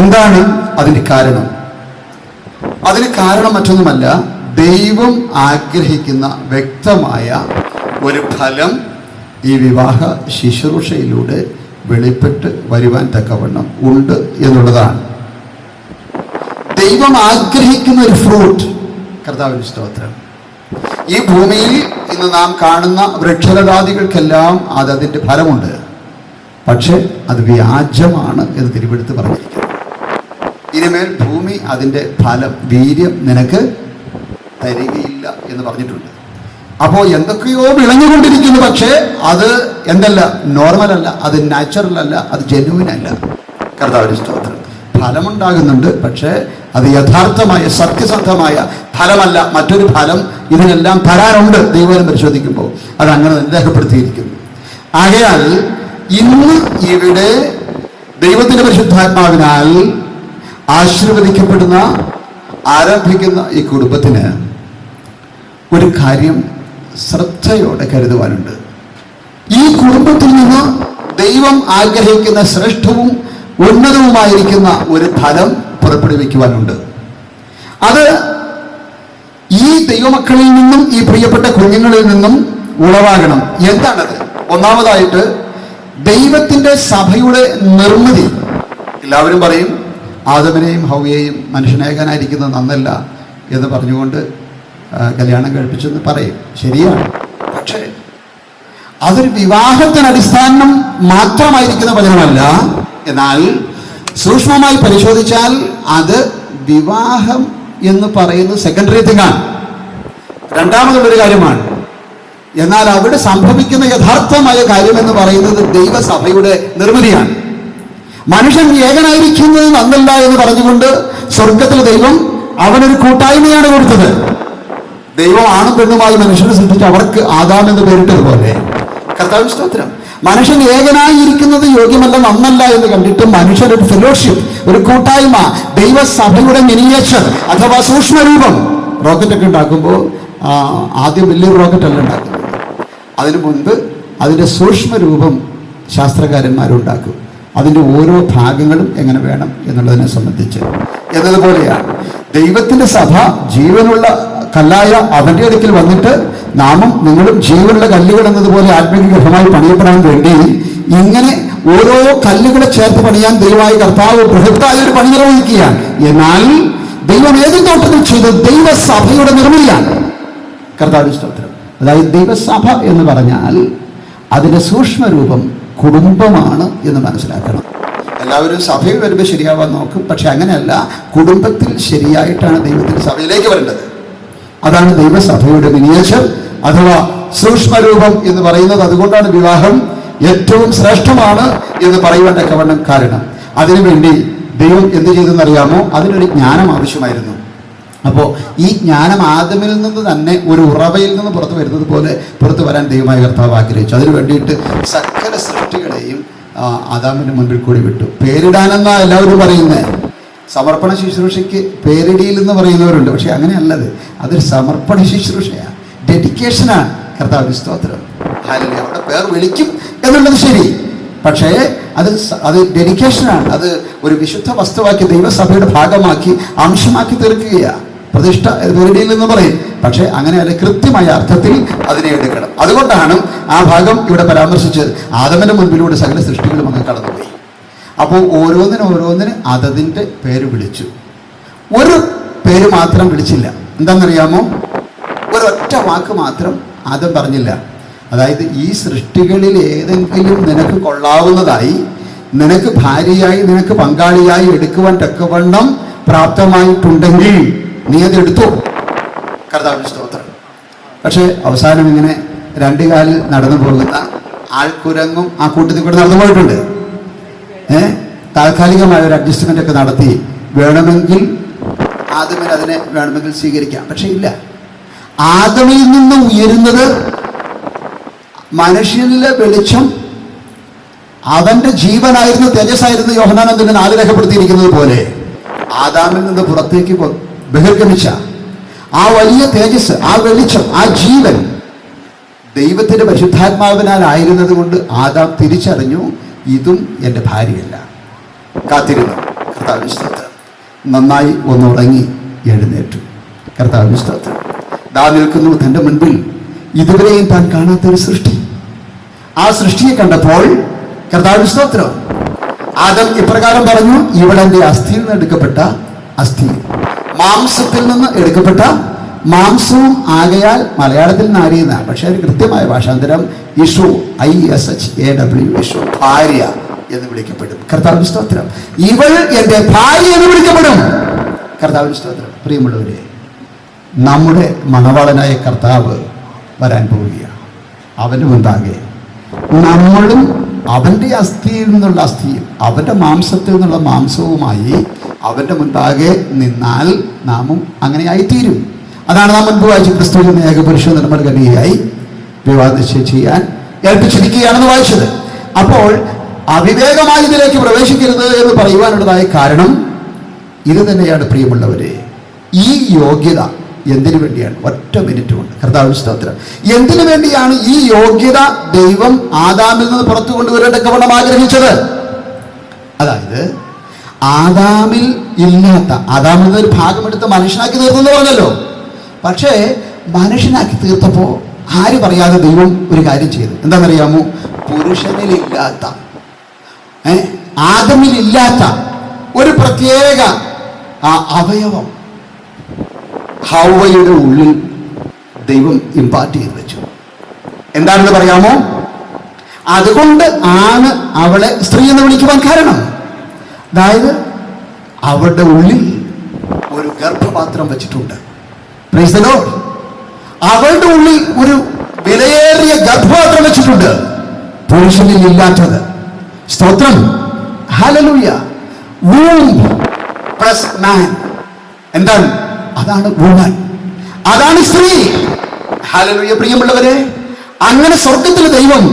എന്താണ് അതിന് കാരണം? അതിന് കാരണം മറ്റൊന്നുമല്ല, ദൈവം ആഗ്രഹിക്കുന്ന വ്യക്തമായ ഒരു ഫലം ഈ വിവാഹ ശുശ്രൂഷയിലൂടെ വെളിപ്പെട്ട് വരുവാൻ തക്കവണ്ണം ഉണ്ട് എന്നുള്ളതാണ്. ദൈവം ആഗ്രഹിക്കുന്ന ഒരു ഫ്രൂട്ട്. കർത്താവിന്റെ സ്തോത്രം. ഈ ഭൂമിയിൽ ഇന്ന് നാം കാണുന്ന വൃക്ഷലതാദികൾക്കെല്ലാം അതിൻ്റെ ഫലമുണ്ട്. പക്ഷെ അത് വ്യാജമാണ് എന്ന് തിരുവെടുത്ത് പറഞ്ഞിരിക്കുന്നു. ഇനിമേൽ ഭൂമി അതിൻ്റെ ഫലം വീര്യം നിനക്ക് തരികയില്ല എന്ന് പറഞ്ഞിട്ടുണ്ട്. അപ്പോൾ എന്തൊക്കെയോ വിളഞ്ഞുകൊണ്ടിരിക്കുന്നു. പക്ഷേ അത് എന്തല്ല, നോർമൽ അല്ല, അത് നാച്ചുറൽ അല്ല, അത് ജെന്യുവിൻ അല്ല. കർത്താവിന്റെ സ്തോത്രം. ഫലമുണ്ടാകുന്നുണ്ട്, പക്ഷേ അത് യഥാർത്ഥമായ സത്യസന്ധമായ ഫലമല്ല. മറ്റൊരു ഫലം ഇതിനെല്ലാം തരാനുണ്ട്. ദൈവം പരിശോധിക്കുമ്പോൾ അത് അങ്ങനെ രേഖപ്പെടുത്തിയിരിക്കുന്നു. ആകയാൽ ഇന്ന് ഇവിടെ ദൈവത്തിന്റെ പരിശുദ്ധാത്മാവിനാൽ ആശീർവദിക്കപ്പെടുന്ന ആരംഭിക്കുന്ന ഈ കുടുംബത്തിന് ഒരു കാര്യം ശ്രദ്ധയോടെ കരുതുവാനുണ്ട്. ഈ കുടുംബത്തിൽ നിന്ന് ദൈവം ആഗ്രഹിക്കുന്ന ശ്രേഷ്ഠവും ഉന്നതവുമായിരിക്കുന്ന ഒരു ഫലം പുറപ്പെടുവിക്കുവാനുണ്ട്. അത് ഈ ദൈവമക്കളിൽ നിന്നും, ഈ പ്രിയപ്പെട്ട കുഞ്ഞുങ്ങളിൽ നിന്നും ഉളവാകണം. എന്താണത്? ഒന്നാമതായിട്ട് ദൈവത്തിൻ്റെ സഭയുടെ നിർമ്മിതി. എല്ലാവരും പറയും ആദമിനെയും ഹൗവയെയും മനുഷ്യനേകനായിരിക്കുന്നത് നന്നല്ല എന്ന് പറഞ്ഞുകൊണ്ട് കല്യാണം കഴിപ്പിച്ചെന്ന് പറയും. ശരിയാണ്. പക്ഷേ അതൊരു വിവാഹത്തിന് അടിസ്ഥാനം മാത്രമായിരിക്കുന്ന വചനമല്ല. എന്നാൽ സൂക്ഷ്മമായി പരിശോധിച്ചാൽ അത് വിവാഹം എന്ന് പറയുന്നത് സെക്കൻഡറി തിങ്ങാണ്, രണ്ടാമതുള്ളൊരു കാര്യമാണ്. എന്നാൽ അവിടെ സംഭവിക്കുന്ന യഥാർത്ഥമായ കാര്യമെന്ന് പറയുന്നത് ദൈവസഭയുടെ നിർമ്മിതിയാണ്. മനുഷ്യൻ ഏകനായിരിക്കുന്നത് നന്നല്ല എന്ന് പറഞ്ഞുകൊണ്ട് സ്വർഗത്തിൽ ദൈവം അവനൊരു കൂട്ടായ്മയാണ് കൊടുത്തത്. ദൈവം ആണും പെണ്ണുമായി മനുഷ്യനെ സൃഷ്ടിച്ച് അവർക്ക് ആദാം എന്ന് പേരിട്ടതുപോലെ കർത്താവിന് സ്തോത്രം. മനുഷ്യൻ ഏകനായി ഇരിക്കുന്നത് യോഗ്യമല്ല, നന്നല്ല എന്ന് കണ്ടിട്ട് മനുഷ്യൻ ഒരു ഫെലോഷിപ്പ്, ഒരു കൂട്ടായ്മ, ദൈവസഭയുടെ മിനിയേച്ചർ അഥവാ സൂക്ഷ്മരൂപം. റോക്കറ്റൊക്കെ ഉണ്ടാക്കുമ്പോൾ ആദ്യം വലിയൊരു റോക്കറ്റല്ല ഉണ്ടാക്കുന്നത്, അതിനു മുൻപ് അതിൻ്റെ സൂക്ഷ്മരൂപം ശാസ്ത്രകാരന്മാരുണ്ടാക്കും. അതിൻ്റെ ഓരോ ഭാഗങ്ങളും എങ്ങനെ വേണം എന്നുള്ളതിനെ സംബന്ധിച്ച്. എന്നതുപോലെയാണ് ദൈവത്തിൻ്റെ സഭ ജീവനുള്ള കല്ലായ അവൻ്റെ അടുക്കൽ വന്നിട്ട് നാമും നിങ്ങളും ജീവനുള്ള കല്ലുകൾ എന്നതുപോലെ ആത്മീയ ഗൃഹമായി പണിയപ്പെടാൻ വേണ്ടി ഇങ്ങനെ ഓരോ കല്ലുകളെ ചേർത്ത് പണിയാൻ ദൈവമായ കർത്താവ് ബൃഹത്തായ ഒരു പണി നിർവഹിക്കുകയാണ്. എന്നാൽ ദൈവം ഏത് തോട്ടത്തിൽ ചെയ്ത് ദൈവസഭയുടെ നിർമ്മിതിയാണ്. കർത്താവിന്റെ സ്തോത്രം. അതായത് ദൈവസഭ എന്ന് പറഞ്ഞാൽ അതിൻ്റെ സൂക്ഷ്മരൂപം കുടുംബമാണ് എന്ന് മനസ്സിലാക്കണം. എല്ലാവരും സഭയിൽ വരുമ്പോൾ ശരിയാവാൻ നോക്കും, പക്ഷെ അങ്ങനെയല്ല. കുടുംബത്തിൽ ശരിയായിട്ടാണ് ദൈവത്തിൻ്റെ സഭയിലേക്ക് വരേണ്ടത്. അതാണ് ദൈവസഭയുടെ മിനിയേച്ചർ അഥവാ സൂക്ഷ്മരൂപം എന്ന് പറയുന്നത്. അതുകൊണ്ടാണ് വിവാഹം ഏറ്റവും ശ്രേഷ്ഠമാണ് എന്ന് പറയുവാൻ തക്കവണ്ണം കാരണം. അതിനുവേണ്ടി ദൈവം എന്ത് ചെയ്തെന്നറിയാമോ? അതിനൊരു ജ്ഞാനം ആവശ്യമായിരുന്നു. അപ്പോൾ ഈ ജ്ഞാനം ആദമിൽ നിന്ന് തന്നെ ഒരു ഉറവയിൽ നിന്ന് പുറത്തു വരുന്നത് പോലെ പുറത്തു വരാൻ ദൈവമായ കർത്താവ് ആഗ്രഹിച്ചു. അതിനു വേണ്ടിയിട്ട് സകല സൃഷ്ടികളെയും ആദാമിൻ്റെ മുൻപിൽ കൂടി വിട്ടു. പേരിടാനെന്നാ എല്ലാവരും പറയുന്നത്. സമർപ്പണ ശുശ്രൂഷയ്ക്ക് പേരിടിയിൽ എന്ന് പറയുന്നവരുണ്ട്, പക്ഷെ അങ്ങനെയല്ലത്. അതൊരു സമർപ്പണ ശുശ്രൂഷയാണ്, ഡെഡിക്കേഷനാണ്. കർത്താവിന്റെ സ്തോത്രം. ഹല്ലേലൂയ. അവിടെ പേർ വിളിക്കും എന്നുള്ളത് ശരി, പക്ഷേ അത് ഡെഡിക്കേഷനാണ്. അത് ഒരു വിശുദ്ധ വസ്തുവാക്കി ദൈവസഭയുടെ ഭാഗമാക്കി അംശമാക്കി തീർക്കുകയാണ്. പ്രതിഷ്ഠ പേരിടിയിൽ എന്ന് പറയും, പക്ഷേ അങ്ങനെയല്ല, കൃത്യമായ അർത്ഥത്തിൽ അതിനെ എടുക്കണം. അതുകൊണ്ടാണ് ആ ഭാഗം ഇവിടെ പരാമർശിച്ചത്. ആദമിന്റെ മുൻപിലൂടെ സകല സൃഷ്ടികളും അങ്ങ് കടന്നുപോയി. അപ്പോൾ ഓരോന്നിനും അതതിൻ്റെ പേര് വിളിച്ചു. ഒരു പേര് മാത്രം വിളിച്ചില്ല. എന്താണെന്നറിയാമോ? ഒരൊറ്റ വാക്ക് മാത്രം ആദം പറഞ്ഞില്ല. അതായത് ഈ സൃഷ്ടികളിൽ ഏതെങ്കിലും നിനക്ക് കൊള്ളാവുന്നതായി, നിനക്ക് ഭാര്യയായി, നിനക്ക് പങ്കാളിയായി എടുക്കുവാൻ തക്കവണ്ണം പ്രാപ്തമായിട്ടുണ്ടെങ്കിൽ നീ അത് എടുത്തു. കർത്താവിന്റെ സ്തോത്രം. പക്ഷെ അവസാനം ഇങ്ങനെ രണ്ടു കാലിൽ നടന്നു പോകുന്ന ആൾക്കുരങ്ങും ആ കൂട്ടത്തിൽ കൂടെ നടന്നു പോയിട്ടുണ്ട്. താൽക്കാലികമായ ഒരു അഡ്ജസ്റ്റ്മെന്റ് ഒക്കെ നടത്തി വേണമെങ്കിൽ ആദമിന് അതിനെ വേണമെങ്കിൽ സ്വീകരിക്കാം. പക്ഷെ ഇല്ല. ആദമിൽ നിന്ന് ഉയരുന്നത് മനുഷ്യനിലെ വെളിച്ചം, അവന്റെ ജീവനായിരുന്നു, തേജസ്സായിരുന്നു. യോഹന്നാൻ 4 രേഖപ്പെടുത്തിയിരിക്കുന്നത് പോലെ ആദാമിൽ നിന്ന് പുറത്തേക്ക് ബഹിർഗമിച്ച ആ വലിയ തേജസ്, ആ വെളിച്ചം, ആ ജീവൻ ദൈവത്തിന്റെ പരിശുദ്ധാത്മാവിനാൽ ആയിരുന്നത് കൊണ്ട് ആദാം തിരിച്ചറിഞ്ഞു, ഇതും എൻ്റെ ഭാര്യയല്ല. കാത്തിരുന്നു. കർത്താവിന്റെ സ്തോത്രം. നന്നായി ഒന്നുറങ്ങി എഴുന്നേറ്റു. കർത്താവിന്റെ സ്തോത്രം. ദാ നിൽക്കുന്നു തൻ്റെ മുൻപിൽ ഇതുവരെയും താൻ കാണാത്തൊരു സൃഷ്ടി. ആ സൃഷ്ടിയെ കണ്ടപ്പോൾ കർത്താവിന്റെ സ്തോത്രം, ആദം ഇപ്രകാരം പറഞ്ഞു, ഇവിടെ എൻ്റെ അസ്ഥിയിൽ നിന്ന് എടുക്കപ്പെട്ട അസ്ഥി, മാംസത്തിൽ നിന്ന് എടുക്കപ്പെട്ട മാംസവും ആകയാൽ. മലയാളത്തിൽ നാരിയെന്ന, പക്ഷെ ഒരു കൃത്യമായ ഭാഷാന്തരം ഇഷു, ISHAW, ഇഷു, ഭാര്യ എന്ന് വിളിക്കപ്പെടും. കർത്താവിന്റെ സ്തോത്രം. ഇവൾ എൻ്റെ ഭാര്യ എന്ന് വിളിക്കപ്പെടും. കർത്താവിന്റെ സ്തോത്രം. പ്രിയമുള്ളവരെ, നമ്മുടെ മണവാളനായ കർത്താവ് വരാൻ പോവുകയാണ്. അവൻ്റെ മുൻപാകെ നമ്മളും അവൻ്റെ അസ്ഥിയിൽ നിന്നുള്ള അസ്ഥിയും അവൻ്റെ മാംസത്തിൽ നിന്നുള്ള മാംസവുമായി അവൻ്റെ മുൻപാകെ നിന്നാൽ നാമും അങ്ങനെയായിത്തീരും. അതാണ് നാം മുൻപ് വായിച്ചു. ക്രിസ്തുവിൽ ഏകപുരുഷ നിർമ്മല കന്യകയായി വിവാഹ നിശ്ചയം ചെയ്യാൻ ഏൽപ്പിച്ചിരിക്കുകയാണെന്ന് വായിച്ചത്. അപ്പോൾ അവിവേകമായി ഇതിലേക്ക് പ്രവേശിക്കരുത് എന്ന് പറയുവാനുള്ളതായ കാരണം ഇത് തന്നെയാണ്. പ്രിയമുള്ളവരെ, ഈ യോഗ്യത എന്തിനു വേണ്ടിയാണ്? ഒറ്റ മിനിറ്റ് കൊണ്ട്. കർത്താവിന്റെ സ്തോത്രം. എന്തിനു വേണ്ടിയാണ് ഈ യോഗ്യത ദൈവം ആദാമിൽ നിന്ന് പുറത്തു കൊണ്ടുവരേണ്ടക്കവണ്ണം ആഗ്രഹിച്ചത്? അതായത് ആദാമിൽ ഇല്ലാത്ത, ആദാമിൽ ഒരു ഭാഗമെടുത്ത് മനുഷ്യനാക്കി തീർത്തെന്ന് പറഞ്ഞല്ലോ. പക്ഷേ മനുഷ്യനാക്കി തീർത്തപ്പോൾ ആര് പറയാതെ ദൈവം ഒരു കാര്യം ചെയ്തു. എന്താണെന്നറിയാമോ? പുരുഷനിലില്ലാത്ത, ആദമിലില്ലാത്ത ഒരു പ്രത്യേക അവയവം ഹവ്വയുടെ ഉള്ളിൽ ദൈവം ഇമ്പാർട്ട് ചെയ്ത് വെച്ചു. എന്താണെന്ന് പറയാമോ? അതുകൊണ്ട് ആണ് അവളെ സ്ത്രീ എന്ന് വിളിക്കുവാൻ കാരണം. അതായത് അവളുടെ ഉള്ളിൽ ഒരു ഗർഭപാത്രം വെച്ചിട്ടുണ്ട്. Price the Lord. അവളുടെ ഉള്ളിൽ ഒരു വിലയേറിയ ഗർഭപാത്രം വെച്ചിട്ടുണ്ട്, പുരുഷനിൽ ഇല്ലാത്തത്. സ്തോത്രം, ഹല്ലേലൂയ. വൂംബ് പ്ലസ് മാൻ, എന്താണ്? അതാണ് വുമൻ, അതാണ് സ്ത്രീ. ഹല്ലേലൂയ. പ്രിയമുള്ളവരെ, അങ്ങനെ സ്വർഗത്തിലെ ദൈവം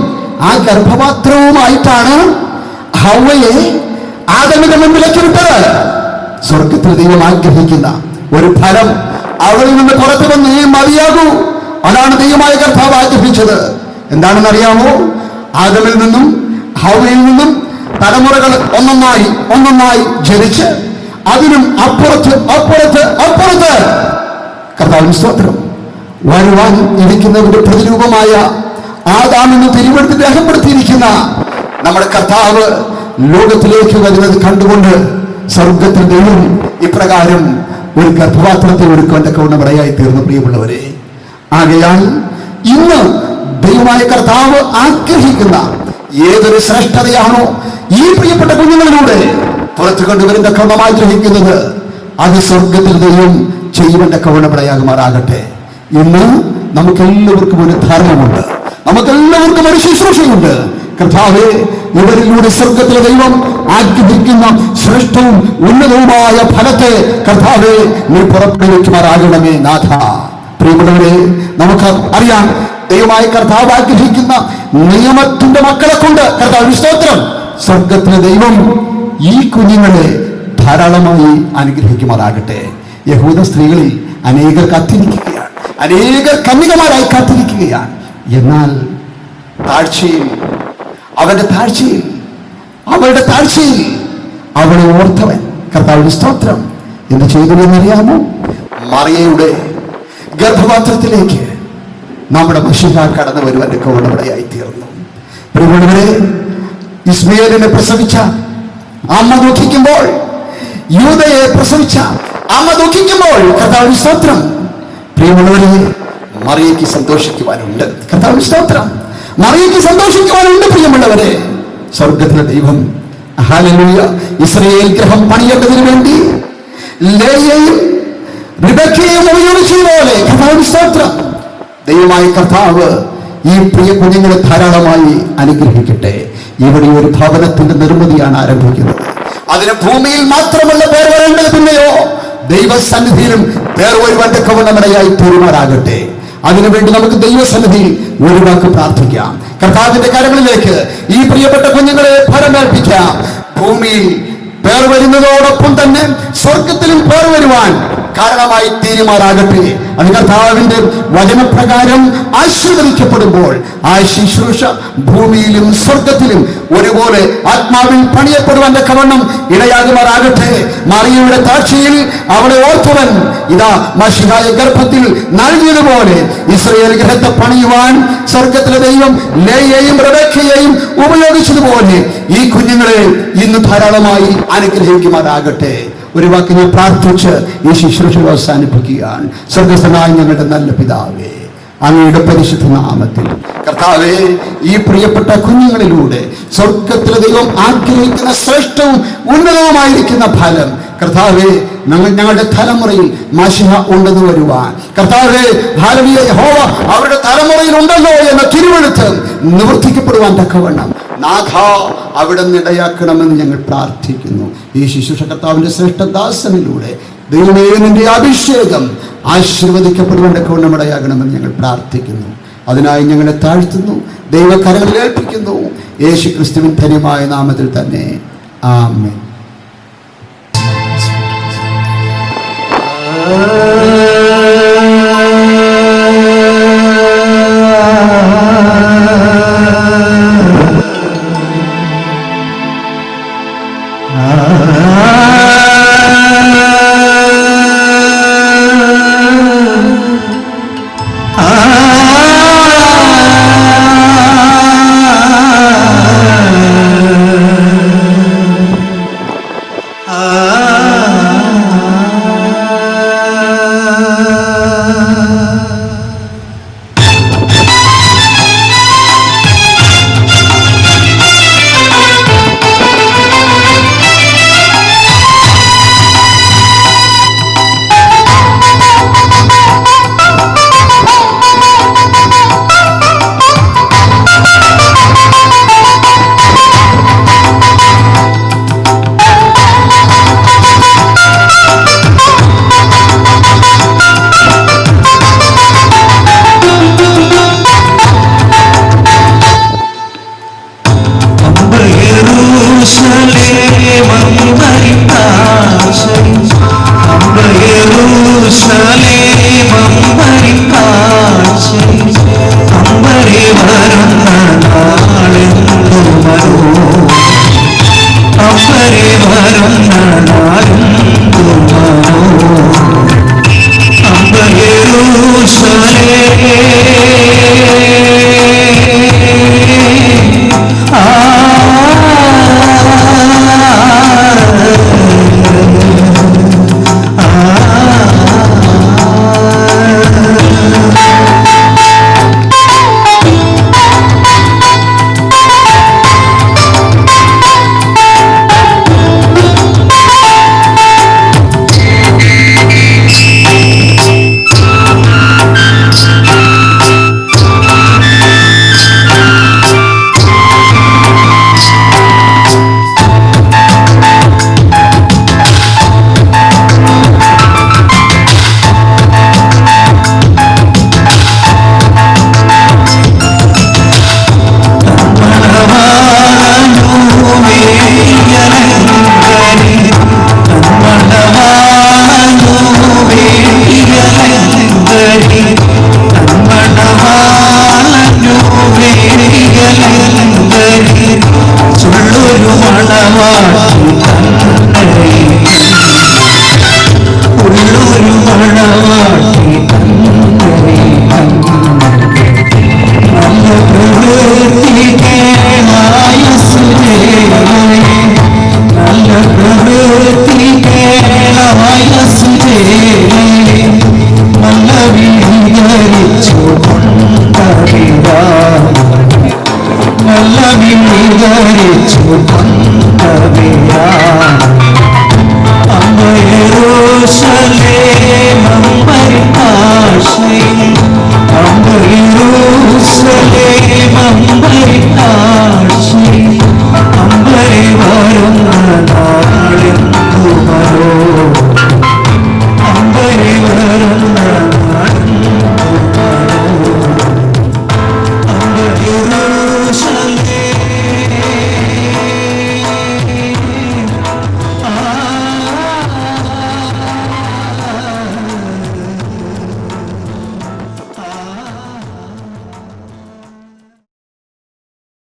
ആ ഗർഭപാത്രവുമായിട്ടാണ് ഹവ്വയെ ആദമിന്റെ മുമ്പിലേക്ക് വിട്ടത്. സ്വർഗത്തിലെ ദൈവം ആഗ്രഹിക്കുന്ന ഒരു ഫലം അവളിൽ നിന്ന് പുറത്തു വന്നേ മതിയാകൂ. അതാണ് ദൈവമായ കർത്താവ് ആഗ്രഹിച്ചത്. എന്താണെന്ന് അറിയാമോ? ആദമിൽ നിന്നും ഹവ്വയിൽ നിന്നും തലമുറകൾ ഒന്നൊന്നായി ജനിച്ച് അതിനും അപ്പുറത്ത് അപ്പുറത്ത് അപ്പുറത്ത് കർത്താവിന് സ്തോത്രം വരുവാൻ ഇരിക്കുന്നവരുടെ പ്രതിരൂപമായ ആദാമിന് തിരുവെടുത്ത് രേഖപ്പെടുത്തിയിരിക്കുന്ന നമ്മുടെ കർത്താവ് ലോകത്തിലേക്ക് വരുന്നത് കണ്ടുകൊണ്ട് സ്വർഗത്തിൽ ദൈവം ഇപ്രകാരം ഒരു ഗർഭപാത്രത്തെ ഒരുക്കുവാൻ കൗണമടയായി തീർന്നു. പ്രിയമുള്ളവരെ, ആകയാൽ ഇന്ന് ദൈവമായ കർത്താവ് ആഗ്രഹിക്കുന്ന ഏതൊരു ശ്രേഷ്ഠതയാണോ ഈ പ്രിയപ്പെട്ട കുഞ്ഞുങ്ങളിലൂടെ പുറത്തു കൊണ്ടുവരുന്ന ക്രമം ആഗ്രഹിക്കുന്നത്, അത് സ്വർഗത്തിൽ ദൈവം ചെയ്യുവാൻ കൗണമടയാകുമാറാകട്ടെ. ഇന്ന് നമുക്കെല്ലാവർക്കും ഒരു ധർമ്മമുണ്ട്, നമുക്കെല്ലാവർക്കും ഒരു ശുശ്രൂഷയുണ്ട്. കർത്താവേ, ഇവരിലൂടെ സ്വർഗത്തിലെ ദൈവം ആഗ്രഹിക്കുന്ന ശ്രേഷ്ഠവും ഉന്നതവുമായ ഫലത്തെ കർത്താവേ നീ പുറപ്പെടുവിക്കുമാറാകണമേ നാഥ. പ്രിയമുള്ളവരെ, നമുക്ക് അറിയാം, ദൈവമായ കർത്താവ് ആഗ്രഹിക്കുന്ന നിയമത്തിന്റെ മക്കളെ കൊണ്ട് കർത്താവിന് സ്തോത്രം സ്വർഗത്തിലെ ദൈവം ഈ കുഞ്ഞുങ്ങളെ ധാരാളമായി അനുഗ്രഹിക്കുമാറാകട്ടെ. യഹൂദ സ്ത്രീകളിൽ അനേകർ കാത്തിരിക്കുകയാണ്, അനേകർ കന്യകമാരായി കാത്തിരിക്കുകയാണ്. എന്നാൽ താഴ്ചയിൽ, അവരുടെ താഴ്ചയിൽ, അവളുടെ താഴ്ചയിൽ അവളെ ഓർത്തവൻ കർത്താവിന്റെ സ്തോത്രം എന്ത് ചെയ്തു എന്നറിയാമോ? മറിയയുടെ ഗർഭപാത്രത്തിലേക്ക് നമ്മുടെ മഷിഹ കടന്നു വരുവാൻ കൗണമടയായി തീർന്നു. പ്രിയമുള്ളവരെ, ഇസ്മയേലിനെ പ്രസവിച്ച അമ്മ ദുഃഖിക്കുമ്പോൾ, യൂദയെ പ്രസവിച്ച അമ്മ ദുഃഖിക്കുമ്പോൾ കർത്താവിന്റെ സ്തോത്രം, പ്രിയമുള്ളവരെ, മറിയയ്ക്ക് സന്തോഷിക്കുവാനുണ്ട്. കർത്താവിന്റെ സ്തോത്രം, മറിയയ്ക്ക് സന്തോഷിക്കുവാനുണ്ട്. പ്രിയമുള്ളവരെ, സ്വർഗത്തിലെ ദൈവം ഹല്ലേലൂയ ഇസ്രായേൽ ഗ്രഹം പണിയേണ്ടതിനു വേണ്ടി ലേയയും റിബെക്കയും ഉപയോഗിച്ചതുപോലെ കർത്താവിന്റെ സ്തോത്രം ദൈവമായ കർത്താവ് ഈ പ്രിയ കുഞ്ഞുങ്ങളെ ധാരാളമായി അനുഗ്രഹിക്കട്ടെ. ഇവിടെ ഒരു ഭവനത്തിന്റെ നിർമ്മിതിയാണ് ആരംഭിക്കുന്നത്. അതിന് ഭൂമിയിൽ മാത്രമല്ല പേർ വരേണ്ടത്, പിന്നെയോ ദൈവസന്നിധിയിലും പേർ വരുവാൻ കവണമടയായി പെരുമാറാകട്ടെ. അതിനുവേണ്ടി നമുക്ക് ദൈവസന്നിധിയിൽ ഒരു വാക്ക് പ്രാർത്ഥിക്കാം. കർത്താവിന്റെ കരങ്ങളിലേക്ക് ഈ പ്രിയപ്പെട്ട കുഞ്ഞുങ്ങളെ ഫലമേൽപ്പിക്കാം. ഭൂമിയിൽ പേർ വരുന്നതോടൊപ്പം തന്നെ സ്വർഗത്തിലും പേർ വരുവാൻ കാരണമായി തീരുമാറാകട്ടെ. അത് കർത്താവിന്റെ വചനപ്രകാരം ആശീർവദിക്കപ്പെടുമ്പോൾ ആ ശുശ്രൂഷ ഭൂമിയിലും സ്വർഗത്തിലും ഒരുപോലെ ആത്മാവിൽ പണിയപ്പെടുവാന്റെ കവണ്ണം ഇടയാകുമാറാകട്ടെ. മറിയയുടെ താഴ്ചയിൽ അവളെ ഓർത്തവൻ ഇതാ മശിഹായ ഗർഭത്തിൽ നൽകിയതുപോലെ ഇസ്രായേൽ ഗ്രഹത്തെ പണിയുവാൻ സ്വർഗത്തിലെ ദൈവം ലേയെയും റെബെക്കയെയും ഉപയോഗിച്ചതുപോലെ ഈ കുഞ്ഞുങ്ങളെ ഇന്ന് ധാരാളമായി അനുഗ്രഹിക്കുമാറാകട്ടെ. ഒരു വാക്ക് ഞാൻ പ്രാർത്ഥിച്ച് ഈ ശുശ്രൂഷ അവസാനിപ്പിക്കുകയാണ്. സ്വർഗസ്ഥനായ ഞങ്ങളുടെ നല്ല പിതാവേ, അങ്ങയുടെ പരിശുദ്ധ നാമത്തിൽ കർത്താവേ, ഈ പ്രിയപ്പെട്ട കുഞ്ഞുങ്ങളിലൂടെ സ്വർഗത്തിലെ ദൈവം ആഗ്രഹിക്കുന്ന ശ്രേഷ്ഠവും ഉന്നതവുമായിരിക്കുന്ന ഫലം കർത്താവേ ഞങ്ങളുടെ തലമുറയിൽ മശിഹ ഉണ്ടെന്ന് വരുവാൻ കർത്താവേ, ഹല്ലേലൂയ, യഹോവ അവരുടെ തലമുറയിൽ ഉണ്ടല്ലോ എന്ന തിരുവെഴുത്ത് നിവർത്തിക്കപ്പെടുവാൻ തക്കവണ്ണം നാഥ അവിടെ നിടയാക്കണമെന്ന് ഞങ്ങൾ പ്രാർത്ഥിക്കുന്നു. ഈ ശുശ്രൂഷ കർത്താവിന്റെ ശ്രേഷ്ഠദാസനിലൂടെ ദൈവമേ നിന്റെ അഭിഷേകം ആശീർവദിക്കപ്പെടുവാൻ തക്കവണ്ണമിടയാകണമെന്ന് ഞങ്ങൾ പ്രാർത്ഥിക്കുന്നു. അതിനായി ഞങ്ങളെ താഴ്ത്തുന്നു, ദൈവകരങ്ങളിൽ ഏൽപ്പിക്കുന്നു. യേശു ക്രിസ്തുവിൻ ധന്യമായ നാമത്തിൽ തന്നെ ആമേൻ.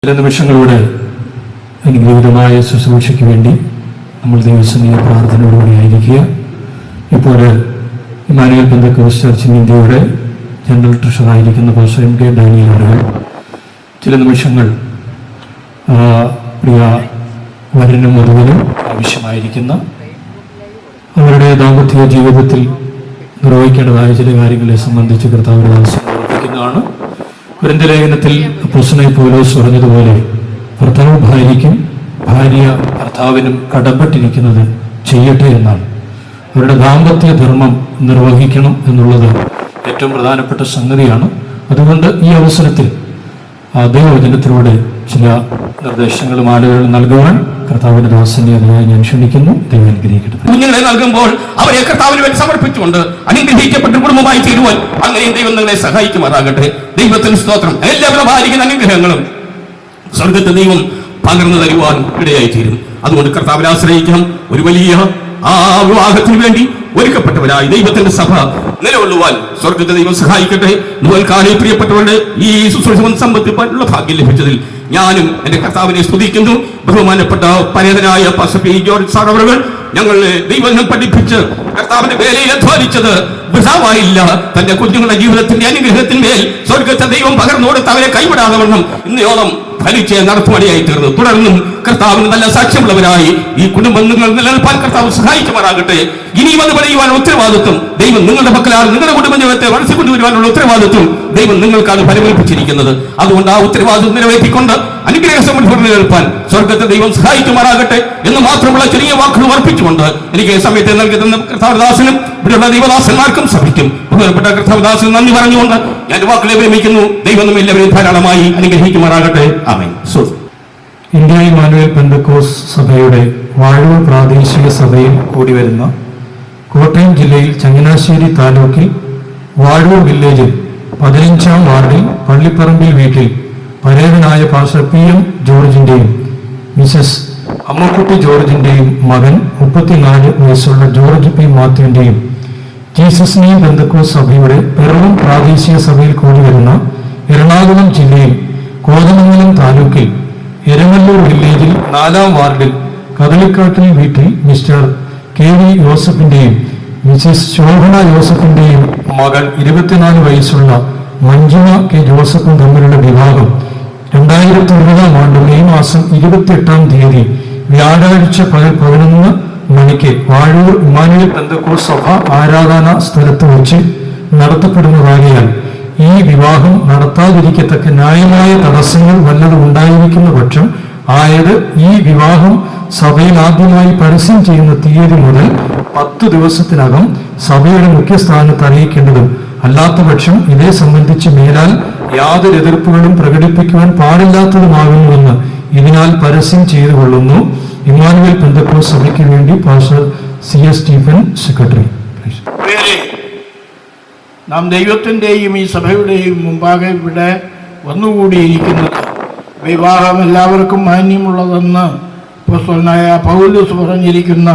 ചില നിമിഷങ്ങളിലൂടെ അനുഗ്രഹീതമായ ശുശ്രൂഷയ്ക്ക് വേണ്ടി നമ്മൾ ദൈവസന്നിധിയിൽ പ്രാർത്ഥനയോടുകൂടി ആയിരിക്കുക. ഇപ്പോൾ ഇമ്മാനുവേൽ പെന്തക്കോസ്റ്റ് ചർച്ച് ഇന്ത്യയുടെ ജനറൽ ട്രഷറായിരിക്കുന്ന പാസ്റ്റർ എം കെ ഡാനിയൽ അവர்கள் ചില നിമിഷങ്ങൾ പ്രിയ വരനും വധുവിനും ആവശ്യമായിരിക്കുന്ന അവരുടെ ദാമ്പത്യ ജീവിതത്തിൽ നിർവഹിക്കേണ്ടതായ ചില കാര്യങ്ങളെ സംബന്ധിച്ച് കർത്താവിനെ സമർപ്പിക്കുന്നതാണ്. കൊരിന്ത്യർ ലേഖനത്തിൽ അപ്പോസ്തലനായ പൗലോസ് പറഞ്ഞതുപോലെ ഭർത്താവ് ഭാര്യയ്ക്കും ഭാര്യ ഭർത്താവിനും കടപ്പെട്ടിരിക്കുന്നത് ചെയ്യട്ടെ എന്നാണ്. അവരുടെ ദാമ്പത്യ ധർമ്മം നിർവഹിക്കണം എന്നുള്ളത് ഏറ്റവും പ്രധാനപ്പെട്ട സംഗതിയാണ്. അതുകൊണ്ട് ഈ അവസരത്തിൽ ദൈവവചനത്തിലൂടെ ചില നിർദ്ദേശങ്ങളും ആളുകളും നൽകുവാൻ കർത്താവിന്റെ ദാസനെ അതിനായി ഞാൻ ക്ഷണിക്കുന്നു. ദൈവം അനുഗ്രഹിക്കട്ടെ. കുഞ്ഞുങ്ങളെ നൽകുമ്പോൾ അവരെ കർത്താവിന് വേണ്ടി സമർപ്പിച്ചുകൊണ്ട് അനുഗ്രഹിക്കപ്പെട്ട കുടുംബമായി തീരുവാൻ അങ്ങനെയും ദൈവം നിങ്ങളെ സഹായിക്കുമാറാകട്ടെ. ദൈവത്തിന് സ്തോത്രം. എല്ലാവരും ആയിരിക്കുന്ന അനുഗ്രഹങ്ങളും സ്വർഗത്തെ ദൈവം പകർന്നു തരുവാൻ ഇടയായി തീരും. അതുകൊണ്ട് കർത്താവിനെ ആശ്രയിക്കാം. ഒരു വലിയ വിവാഹത്തിന് വേണ്ടി ഒരുക്കപ്പെട്ടവരായി ദൈവത്തിന്റെ സഭ നിലകൊള്ളുവാൻ സ്വർഗത്തെ ദൈവം സഹായിക്കട്ടെ. നോൽക്കാലി പ്രിയപ്പെട്ടവരുടെ ഈ ശുശ്രൂഷ സംബന്ധിച്ചുള്ള ഭാഗ്യം ലഭിച്ചതിൽ ഞാനും എന്റെ കർത്താവിനെ സ്തുതിക്കുന്നു. ബഹുമാനപ്പെട്ട പരേതനായ പാസ്റ്റർ പി ജോർജ് സാർ അവர்கள் ഞങ്ങളെ ദൈവം പഠിപ്പിച്ച് കർത്താവിന്റെ വേലയിൽ അധ്വാനിച്ചത് വൃഥാവായില്ല. തന്റെ കുഞ്ഞുങ്ങളുടെ ജീവിതത്തിന്റെ അനുഗ്രഹത്തിന്മേൽ സ്വർഗത്തെ ദൈവം പകർന്നു കൊടുത്ത് അവരെ കൈവിടാതെ വണ്ണം ഇന്നയോളം ഫലിച്ച് നടത്തുവാനിയായി തീർന്നു. തുടർന്നും കർത്താവിന് നല്ല സാക്ഷ്യമുള്ളവരായി ഈ കുടുംബം നിങ്ങൾ നിലനിൽപ്പാൻ കർത്താവ് സഹായിക്കുമാറാകട്ടെ. ഇനിയും അത് പറയുവാനുള്ള ഉത്തരവാദിത്വം ദൈവം നിങ്ങളുടെ മക്കളാണ്. നിങ്ങളുടെ കുടുംബ ജീവിതത്തെ വളർത്തിക്കൊണ്ടുവരുവാനുള്ള ഉത്തരവാദിത്വം ദൈവം നിങ്ങൾക്കാണ് പരിമേൽപ്പിച്ചിരിക്കുന്നത്. അതുകൊണ്ട് ആ ഉത്തരവാദിത്വം നിറവേറ്റിക്കൊണ്ട് അനുഗ്രഹ സമൃദ്ധി നിലനിൽപ്പാൻ സ്വർഗത്തെ ദൈവം സഹായിക്കുമാറാകട്ടെ എന്ന് മാത്രമുള്ള ചെറിയ വാക്കുകൾ അർപ്പിച്ചുകൊണ്ട് എനിക്ക് സമയത്തെ നൽകി തന്ന കർത്താവദാസനും ഇവിടെയുള്ള ദൈവദാസന്മാർക്കും സഭയ്ക്കും ബഹുമാനപ്പെട്ട കർത്താവദാസനും നന്ദി പറഞ്ഞുകൊണ്ട് ഞാൻ വാക്കുകളെ വിരമിക്കുന്നു. ദൈവം എല്ലാവരെയും ധാരാളമായി അനുഗ്രഹിക്കുമാറാകട്ടെ. ആമേൻ. ഇന്ത്യ ഇമ്മാനുവേൽ പെന്തക്കോസ്റ്റ് സഭയുടെ വാഴൂർ പ്രാദേശിക സഭയിൽ കൂടി വരുന്ന കോട്ടയം ജില്ലയിൽ ചങ്ങനാശ്ശേരി താലൂക്കിൽ വാഴൂർ വില്ലേജിൽ 15-ാം വാർഡിൽ പള്ളിപ്പറമ്പിൽ വീട്ടിൽ പരേതനായ പാസ്റ്റർ പി എം ജോർജിന്റെയും മിസസ് അമ്മക്കുട്ടി ജോർജിന്റെയും മകൻ 34 വയസ്സുള്ള ജോർജ് പി മാത്യുവിന്റെയും ജീസസ് നെയിം പെന്തക്കോസ്ത് സഭയുടെ പിറവം പ്രാദേശിക സഭയിൽ കൂടി വരുന്ന എറണാകുളം ജില്ലയിൽ കോതമംഗലം താലൂക്കിൽ എരമല്ലൂർ വില്ലേജിൽ 4-ാം വാർഡിൽ കദളിക്കാട്ടിൽ വീട്ടിൽ മിസ്റ്റർ കെ വി യോസഫിന്റെയും മിസസ് ശോഭന യോസഫിന്റെയും മകൾ 24 വയസ്സുള്ള മഞ്ജുമ കെ ജോസഫും തമ്മിലുള്ള വിവാഹം 2009-ാം ആണ്ട് മെയ് മാസം 28-ാം തീയതി വ്യാഴാഴ്ച പകൽ 11 മണിക്ക് വാഴൂർ ഇമ്മാനുവേൽ പെന്തക്കോസ്ത് സഭ ആരാധനാ സ്ഥലത്ത് വെച്ച് നടത്തപ്പെടുന്നതാകിയാൽ ഈ വിവാഹം നടത്താതിരിക്കത്തക്ക ന്യായമായ തടസ്സങ്ങൾ വല്ലതും ഉണ്ടായിരിക്കുന്ന പക്ഷം ആയത് ഈ വിവാഹം സഭയിൽ ആദ്യമായി പരസ്യം ചെയ്യുന്ന തീയതി മുതൽ 10 ദിവസത്തിനകം സഭയുടെ മുഖ്യസ്ഥാനത്ത് അറിയിക്കേണ്ടതും അല്ലാത്ത പക്ഷം ഇതേ സംബന്ധിച്ച് മേലാൽ യാതൊരു എതിർപ്പുകളും പ്രകടിപ്പിക്കുവാൻ പാടില്ലാത്തതുമാകുന്നുവെന്ന് ഇതിനാൽ പരസ്യം ചെയ്തുകൊള്ളുന്നു. ഇമ്മാനുവേൽ പെന്തക്കോസ്ത് സഭയ്ക്ക് വേണ്ടി പാസ്റ്റർ C.S. Stephen, secretary. നാം ദൈവത്തിൻ്റെയും ഈ സഭയുടെയും മുമ്പാകെ ഇവിടെ വന്നുകൂടിയിരിക്കുന്നത് വിവാഹം എല്ലാവർക്കും മാന്യമുള്ളതെന്ന് അപ്പോസ്തലനായ പൗലോസ് പറഞ്ഞിരിക്കുന്ന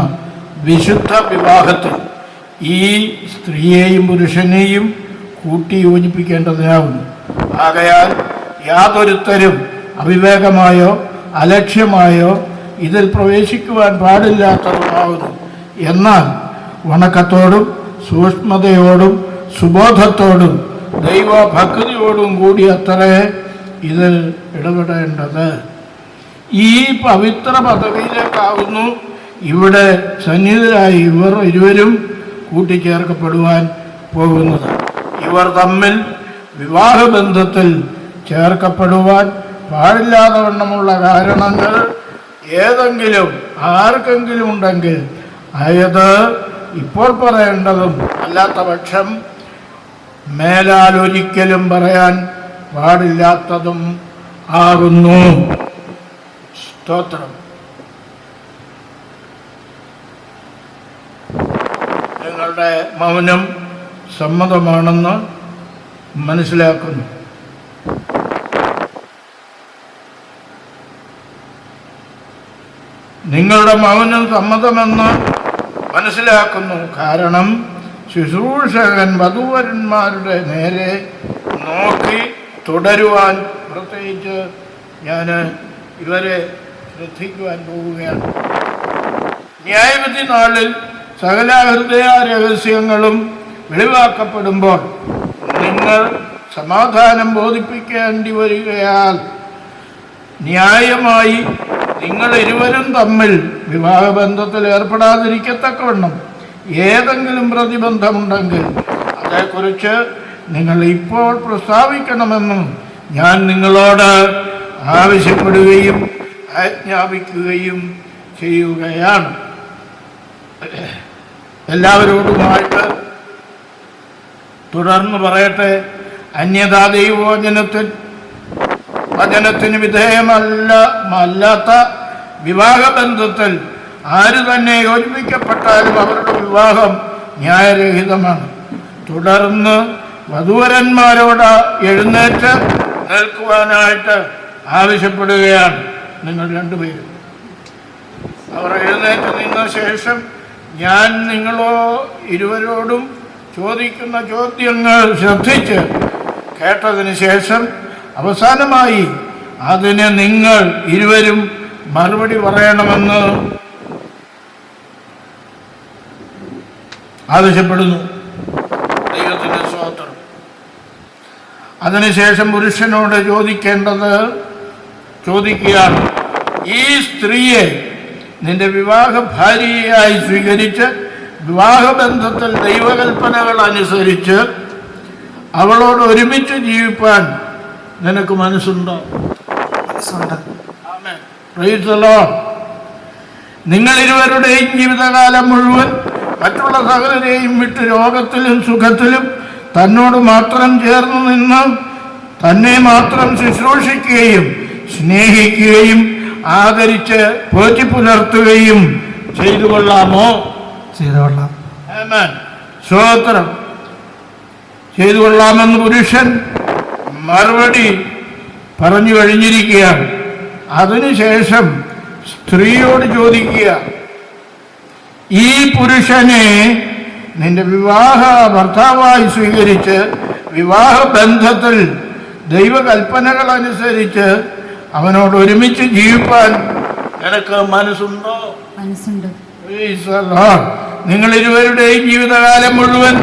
വിശുദ്ധ വിവാഹത്തിൽ ഈ സ്ത്രീയെയും പുരുഷനെയും കൂട്ടി യോജിപ്പിക്കേണ്ടതിനാവുന്നു. ആകയാൽ യാതൊരുത്തരും അവിവേകമായോ അലക്ഷ്യമായോ ഇതിൽ പ്രവേശിക്കുവാൻ പാടില്ലാത്തതുമാവുന്നു. എന്നാൽ വണക്കത്തോടും സൂക്ഷ്മതയോടും സുബോധത്തോടും ദൈവഭക്തിയോടും കൂടി അത്രേ ഇതിൽ ഇടപെടേണ്ടത്. ഈ പവിത്ര പദവിയിലേക്കാവുന്നു ഇവിടെ സന്നിഹിതരായി ഇവർ ഇരുവരും കൂട്ടിച്ചേർക്കപ്പെടുവാൻ പോകുന്നത്. ഇവർ തമ്മിൽ വിവാഹബന്ധത്തിൽ ചേർക്കപ്പെടുവാൻ പാടില്ലാതെ വണ്ണമുള്ള കാരണങ്ങൾ ഏതെങ്കിലും ആർക്കെങ്കിലും ഉണ്ടെങ്കിൽ അത് ഇപ്പോൾ പറയേണ്ടതും അല്ലാത്ത പക്ഷം മേലാൽ ഒരിക്കലും പറയാൻ പാടില്ലാത്തതും ആകുന്നു. സ്തോത്രം. നിങ്ങളുടെ മൗനം സമ്മതമാണെന്ന് മനസ്സിലാക്കുന്നു. നിങ്ങളുടെ മൗനം സമ്മതമെന്ന് മനസ്സിലാക്കുന്നു. കാരണം ശുശ്രൂഷകൻ വധൂവരന്മാരുടെ നേരെ നോക്കി തുടരുവാൻ പ്രത്യേകിച്ച് ഞാൻ ഇവരെ ശ്രദ്ധിക്കുവാൻ പോവുകയാണ്. ന്യായവിധി നാളിൽ സകല ഹൃദയ രഹസ്യങ്ങളും വെളിവാക്കപ്പെടുമ്പോൾ നിങ്ങൾ സമാധാനം ബോധിപ്പിക്കേണ്ടി വരികയാൽ ന്യായമായി നിങ്ങൾ ഇരുവരും തമ്മിൽ വിവാഹബന്ധത്തിൽ ഏർപ്പെടാതിരിക്കത്തക്കവണ്ണം ഏതെങ്കിലും പ്രതിബന്ധമുണ്ടെങ്കിൽ അതേക്കുറിച്ച് നിങ്ങൾ ഇപ്പോൾ പ്രസ്താവിക്കണമെന്നും ഞാൻ നിങ്ങളോട് ആവശ്യപ്പെടുകയും ആജ്ഞാപിക്കുകയും ചെയ്യുകയാണ്. എല്ലാവരോടുമായിട്ട് തുടർന്ന് പറയട്ടെ. അന്യഥാ വചനത്തിന് വിധേയമല്ലാത്ത വിവാഹബന്ധത്തിൽ ആര് തന്നെ യോജിപ്പിക്കപ്പെട്ടാലും അവരുടെ വിവാഹം ന്യായരഹിതമാണ്. തുടർന്ന് വധൂവരന്മാരോട് എഴുന്നേറ്റ് നിൽക്കുവാനായിട്ട് ആവശ്യപ്പെടുകയാണ്. നിങ്ങൾ രണ്ടുപേരും അവർ എഴുന്നേറ്റ് നിന്ന ശേഷം ഞാൻ നിങ്ങളോ ഇരുവരോടും ചോദിക്കുന്ന ചോദ്യങ്ങൾ ശ്രദ്ധിച്ച് കേട്ടതിന് ശേഷം അവസാനമായി അതിന് നിങ്ങൾ ഇരുവരും മറുപടി പറയണമെന്ന് ആവശ്യപ്പെടുന്നു. ദൈവത്തിൻ്റെ സ്തോത്രം. അതിനുശേഷം പുരുഷനോട് ചോദിക്കുകയാണ്, ഈ സ്ത്രീയെ നിന്റെ വിവാഹ ഭാര്യയായി സ്വീകരിച്ച് വിവാഹബന്ധത്തിൽ ദൈവകൽപ്പനകൾ അനുസരിച്ച് അവളോട് ഒരുമിച്ച് ജീവിപ്പാൻ നിനക്ക് മനസ്സുണ്ടോ? ആമേൻ. Praise the lord. നിങ്ങൾ ഇരുവരുടെയും ജീവിതകാലം മുഴുവൻ മറ്റുള്ള സകലരെയും വിട്ട് രോഗത്തിലും സുഖത്തിലും തന്നോട് മാത്രം ചേർന്ന് നിന്ന് തന്നെ മാത്രം ശുശ്രൂഷിക്കുകയും സ്നേഹിക്കുകയും ആദരിച്ച് പോറ്റി പുലർത്തുകയും ചെയ്തു കൊള്ളാമോ? ചെയ്തുകൊള്ളാം. ആമേൻ. സ്തോത്രം. ചെയ്തു കൊള്ളാമെന്ന് പുരുഷൻ മറുപടി പറഞ്ഞു കഴിഞ്ഞിരിക്കുകയാണ്. അതിനുശേഷം സ്ത്രീയോട് ചോദിക്കുക, ഈ പുരുഷനെ നിന്റെ വിവാഹ ഭർത്താവായി സ്വീകരിച്ച് വിവാഹ ബന്ധത്തിൽ ദൈവകൽപ്പനകൾ അനുസരിച്ച് അവനോട് ഒരുമിച്ച് ജീവിപ്പാൻ നിനക്ക് മനസ്സുണ്ടോ? മനസ്സുണ്ട്. നിങ്ങൾ ഇരുവരുടെയും ജീവിതകാലം മുഴുവൻ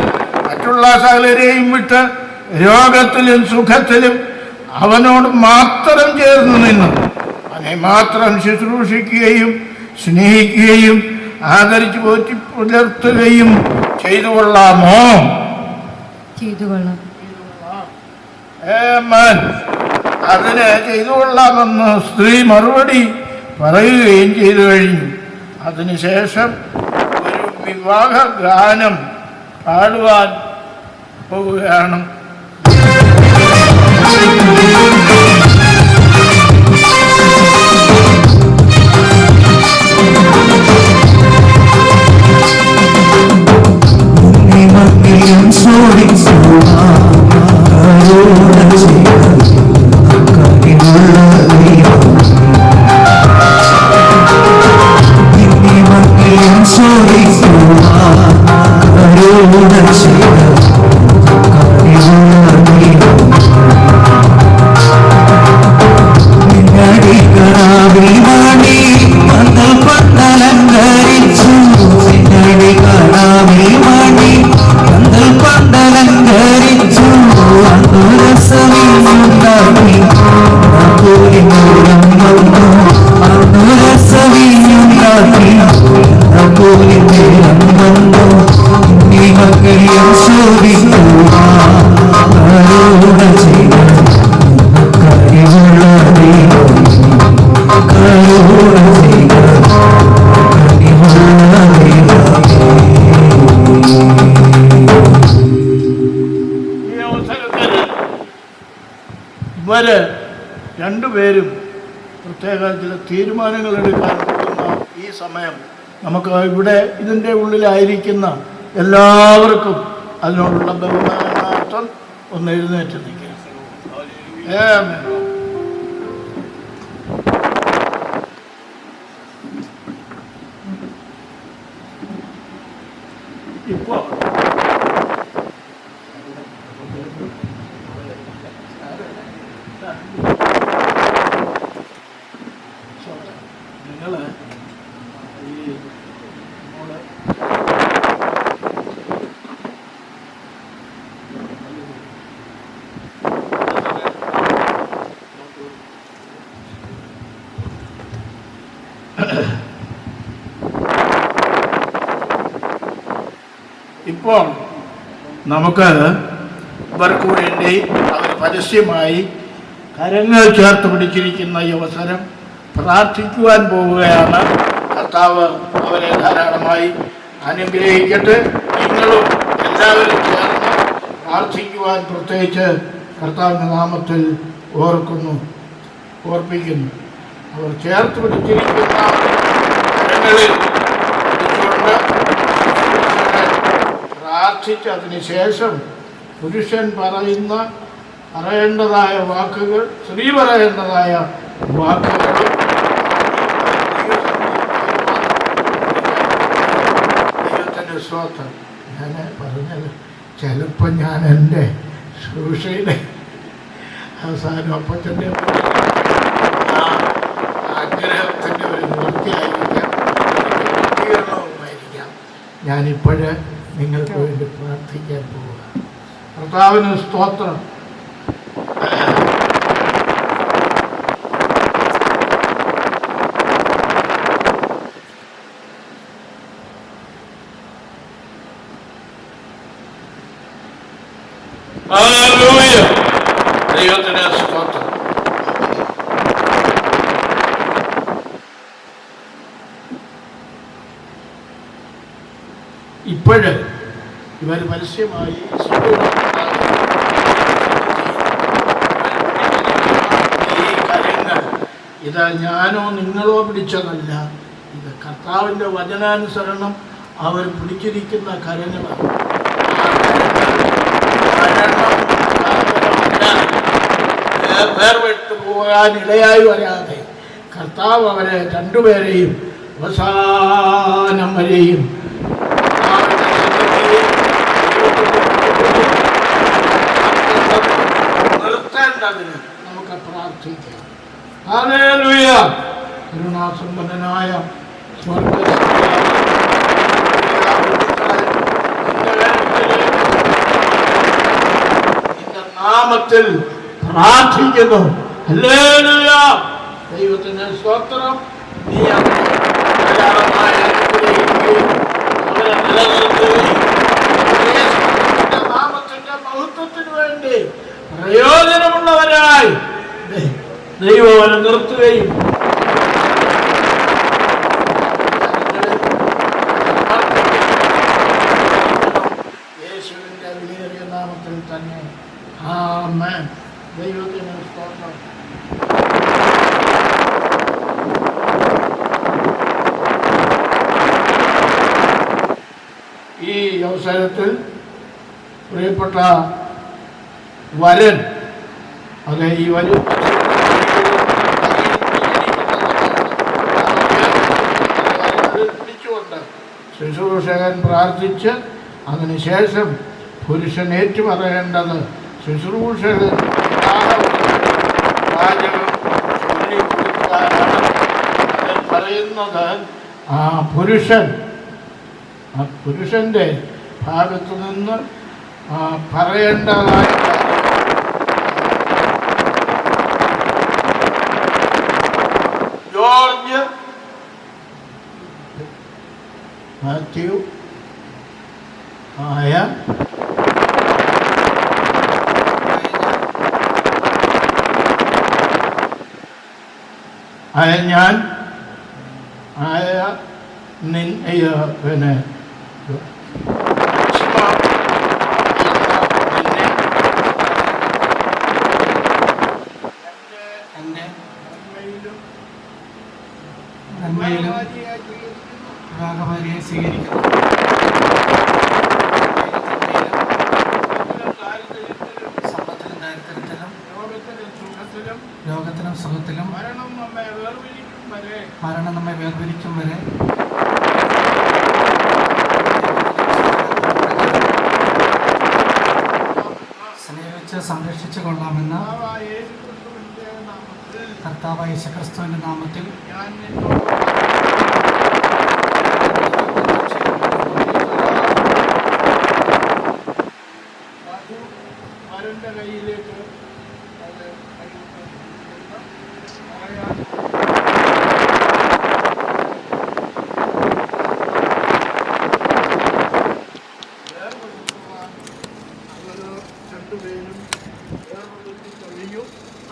മറ്റുള്ള സകലരെയും വിട്ട് രോഗത്തിലും സുഖത്തിലും അവനോട് മാത്രം ചേർന്ന് നിന്ന് അവനെ മാത്രം ശുശ്രൂഷിക്കുകയും സ്നേഹിക്കുകയും ആദരിച്ച് പോറ്റി പുലർത്തുകയും ചെയ്തു കൊള്ളാമോ? ചെയ്തു കൊള്ളാം. അതിന് ചെയ്തു കൊള്ളാമെന്ന് സ്ത്രീ മറുപടി പറയുകയും ചെയ്തു കഴിഞ്ഞു. അതിനുശേഷം ഒരു വിവാഹ ഗാനം പാടുവാൻ പോവുകയാണ്. ഇവര് രണ്ടുപേരും പ്രത്യേക ചില തീരുമാനങ്ങൾ എടുക്കാൻ പോകുന്ന ഈ സമയം നമുക്ക് ഇവിടെ ഇതിൻ്റെ ഉള്ളിലായിരിക്കുന്ന എല്ലാവർക്കും അതിനോടുള്ള ബഹുമാനാർത്ഥം ഒന്ന് എഴുന്നേറ്റ് നിൽക്കുക. ഇപ്പോൾ നിങ്ങൾ ഈ ഇപ്പോൾ നമുക്ക് ഇവർക്ക് വേണ്ടി അവർ പരസ്യമായി കരങ്ങൾ ചേർത്ത് പിടിച്ചിരിക്കുന്ന ഈ അവസരം പ്രാർത്ഥിക്കുവാൻ പോവുകയാണ്. കർത്താവ് അവരെ ധാരാളമായി അനുഗ്രഹിക്കട്ടെ. നിങ്ങളും എല്ലാവരും ചേർന്ന് പ്രാർത്ഥിക്കുവാൻ പ്രത്യേകിച്ച് കർത്താവിൻ്റെ നാമത്തിൽ ഓർപ്പിക്കുന്നു. അവർ ചേർത്ത് പിടിച്ചിരിക്കുന്ന കരങ്ങളിൽ പിടിച്ചുകൊണ്ട് പ്രാർത്ഥിച്ച് അതിനുശേഷം പുരുഷൻ പറയേണ്ടതായ വാക്കുകൾ, സ്ത്രീ പറയേണ്ടതായ വാക്കുകളും ദൈവത്തിൻ്റെ സ്തോത്രം. ഞാൻ പറഞ്ഞത് ചിലപ്പോൾ ഞാൻ എൻ്റെ ശുശ്രൂഷയുടെ അവസാനം അപ്പച്ചൻ്റെ ആഗ്രഹത്തിൻ്റെ ഒരു നിവൃത്തിയായിരിക്കാം, പൂർത്തീകരണവുമായിരിക്കാം. ഞാനിപ്പോഴ് നിങ്ങൾക്ക് വേണ്ടി പ്രാർത്ഥിക്കാൻ പോവുക. കർത്താവിന് സ്തോത്രം. ദൈവത്തിന് സ്തോത്രം. ഇപ്പോഴ് ഇവർ പരസ്യമായി ഈ കാര്യങ്ങൾ ഇത് ഞാനോ നിങ്ങളോ പിടിച്ചതല്ല, ഇത് കർത്താവിൻ്റെ വചനാനുസരണം അവർ പിടിച്ചിരിക്കുന്ന കരങ്ങളാണ്. വേർപെട്ടു പോകാൻ ഇടയായി വരാതെ കർത്താവ് അവരെ രണ്ടുപേരെയും അവസാനം വരെയും നിർത്തേണ്ടതിന് നമുക്ക് പ്രാർത്ഥിക്കാം. ഹല്ലേലൂയ. കരുണാസമ്പന്നനായ നാമത്തിൽ പ്രാർത്ഥിക്കുന്നു. ഹല്ലേലൂയ. ദൈവത്തിന് സ്തോത്രം. നീ അവരെ ധാരാളമായി അനുഗ്രഹിക്കുകയും അവരെ നിലനിർത്തുകയും നാമത്തിന്റെ മഹത്വത്തിന് വേണ്ടി പ്രയോജനമുള്ളവരായി ദൈവം അവരെ നിർത്തുകയും യേശുവിന്റെ വിലയേറിയ നാമത്തിൽ തന്നെ. ആമേൻ. ദൈവത്തിന് സ്തോത്രം. ഈ അവസരത്തിൽ പ്രിയപ്പെട്ട വരൻ, അതെ, ഈ വരൻ പിടിച്ചുകൊണ്ട് ശുശ്രൂഷകൻ പ്രാർത്ഥിച്ച് അതിനുശേഷം പുരുഷൻ ഏറ്റുപറയേണ്ടത് ശുശ്രൂഷകൻ പാചകം ചൊല്ലിക്കൊടുക്കാനാണ്. അതിൽ പറയുന്നത് ആ പുരുഷന്റെ ഭാഗത്തു നിന്ന് പറയേണ്ടതായ ജോർജ്, മാത്യു ആയ ഞാൻ പിന്നെ നന്മയിലും ഭാഗമാരിയെ സ്വീകരിക്കുന്നു. സമ്പത്തിലും ദാരിദ്ര്യത്തിലും രോഗത്തിലും സുഖത്തിലും മരണം നമ്മെ വേർപിരിക്കും വരെ സ്നേഹിച്ച് സംരക്ഷിച്ചു കൊള്ളാമെന്ന് കർത്താവായ യേശുക്രിസ്തുവിന്റെ നാമത്തിൽ കയ്യിലേക്ക്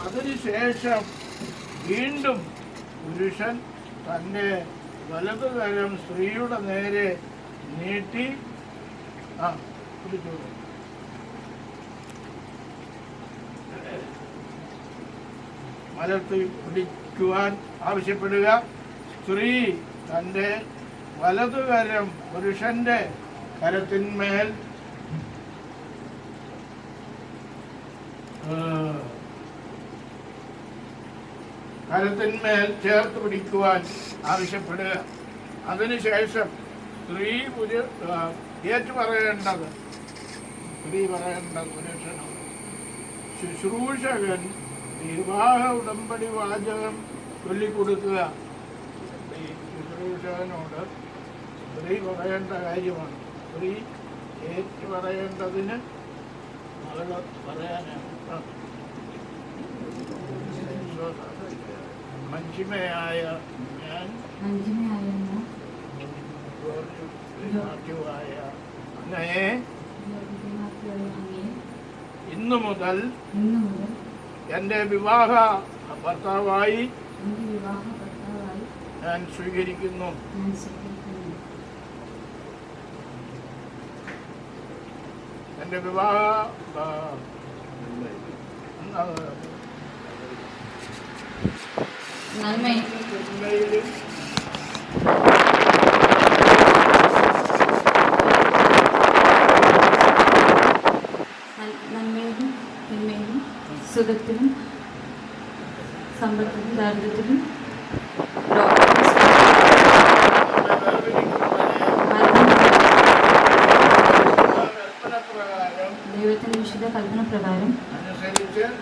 അതിനുശേഷം വീണ്ടും പുരുഷൻ തൻ്റെ വലതുകരം സ്ത്രീയുടെ നേരെ നീട്ടി പിടിച്ചോളൂ. മലർത്തി പിടിക്കുവാൻ ആവശ്യപ്പെടുക. സ്ത്രീ തൻ്റെ വലതുകരം പുരുഷന്റെ കരത്തിന്മേൽ ചേർത്ത് പിടിക്കുവാൻ ആവശ്യപ്പെടുക. അതിനുശേഷം സ്ത്രീ ഏറ്റുപറയേണ്ടത് പുരുഷനാണ്. ശുശ്രൂഷകൻ വിവാഹ ഉടമ്പടി വാചകം ചൊല്ലിക്കൊടുക്കുക. ഈ ശുശ്രൂഷകനോട് സ്ത്രീ പറയേണ്ട കാര്യമാണ്. സ്ത്രീ ഏറ്റുപറയേണ്ടതിന് മകള് പറയാനാണ്. മഞ്ജിമയായ ഞാൻ അങ്ങയെ ഇന്നു മുതൽ എൻ്റെ വിവാഹ ഭർത്താവായി ഞാൻ സ്വീകരിക്കുന്നു. എൻ്റെ വിവാഹ നന്മയിലും തിന്മയിലും സുഖത്തിലും സമ്പത്തിലും ദാരിദ്ര്യത്തിലും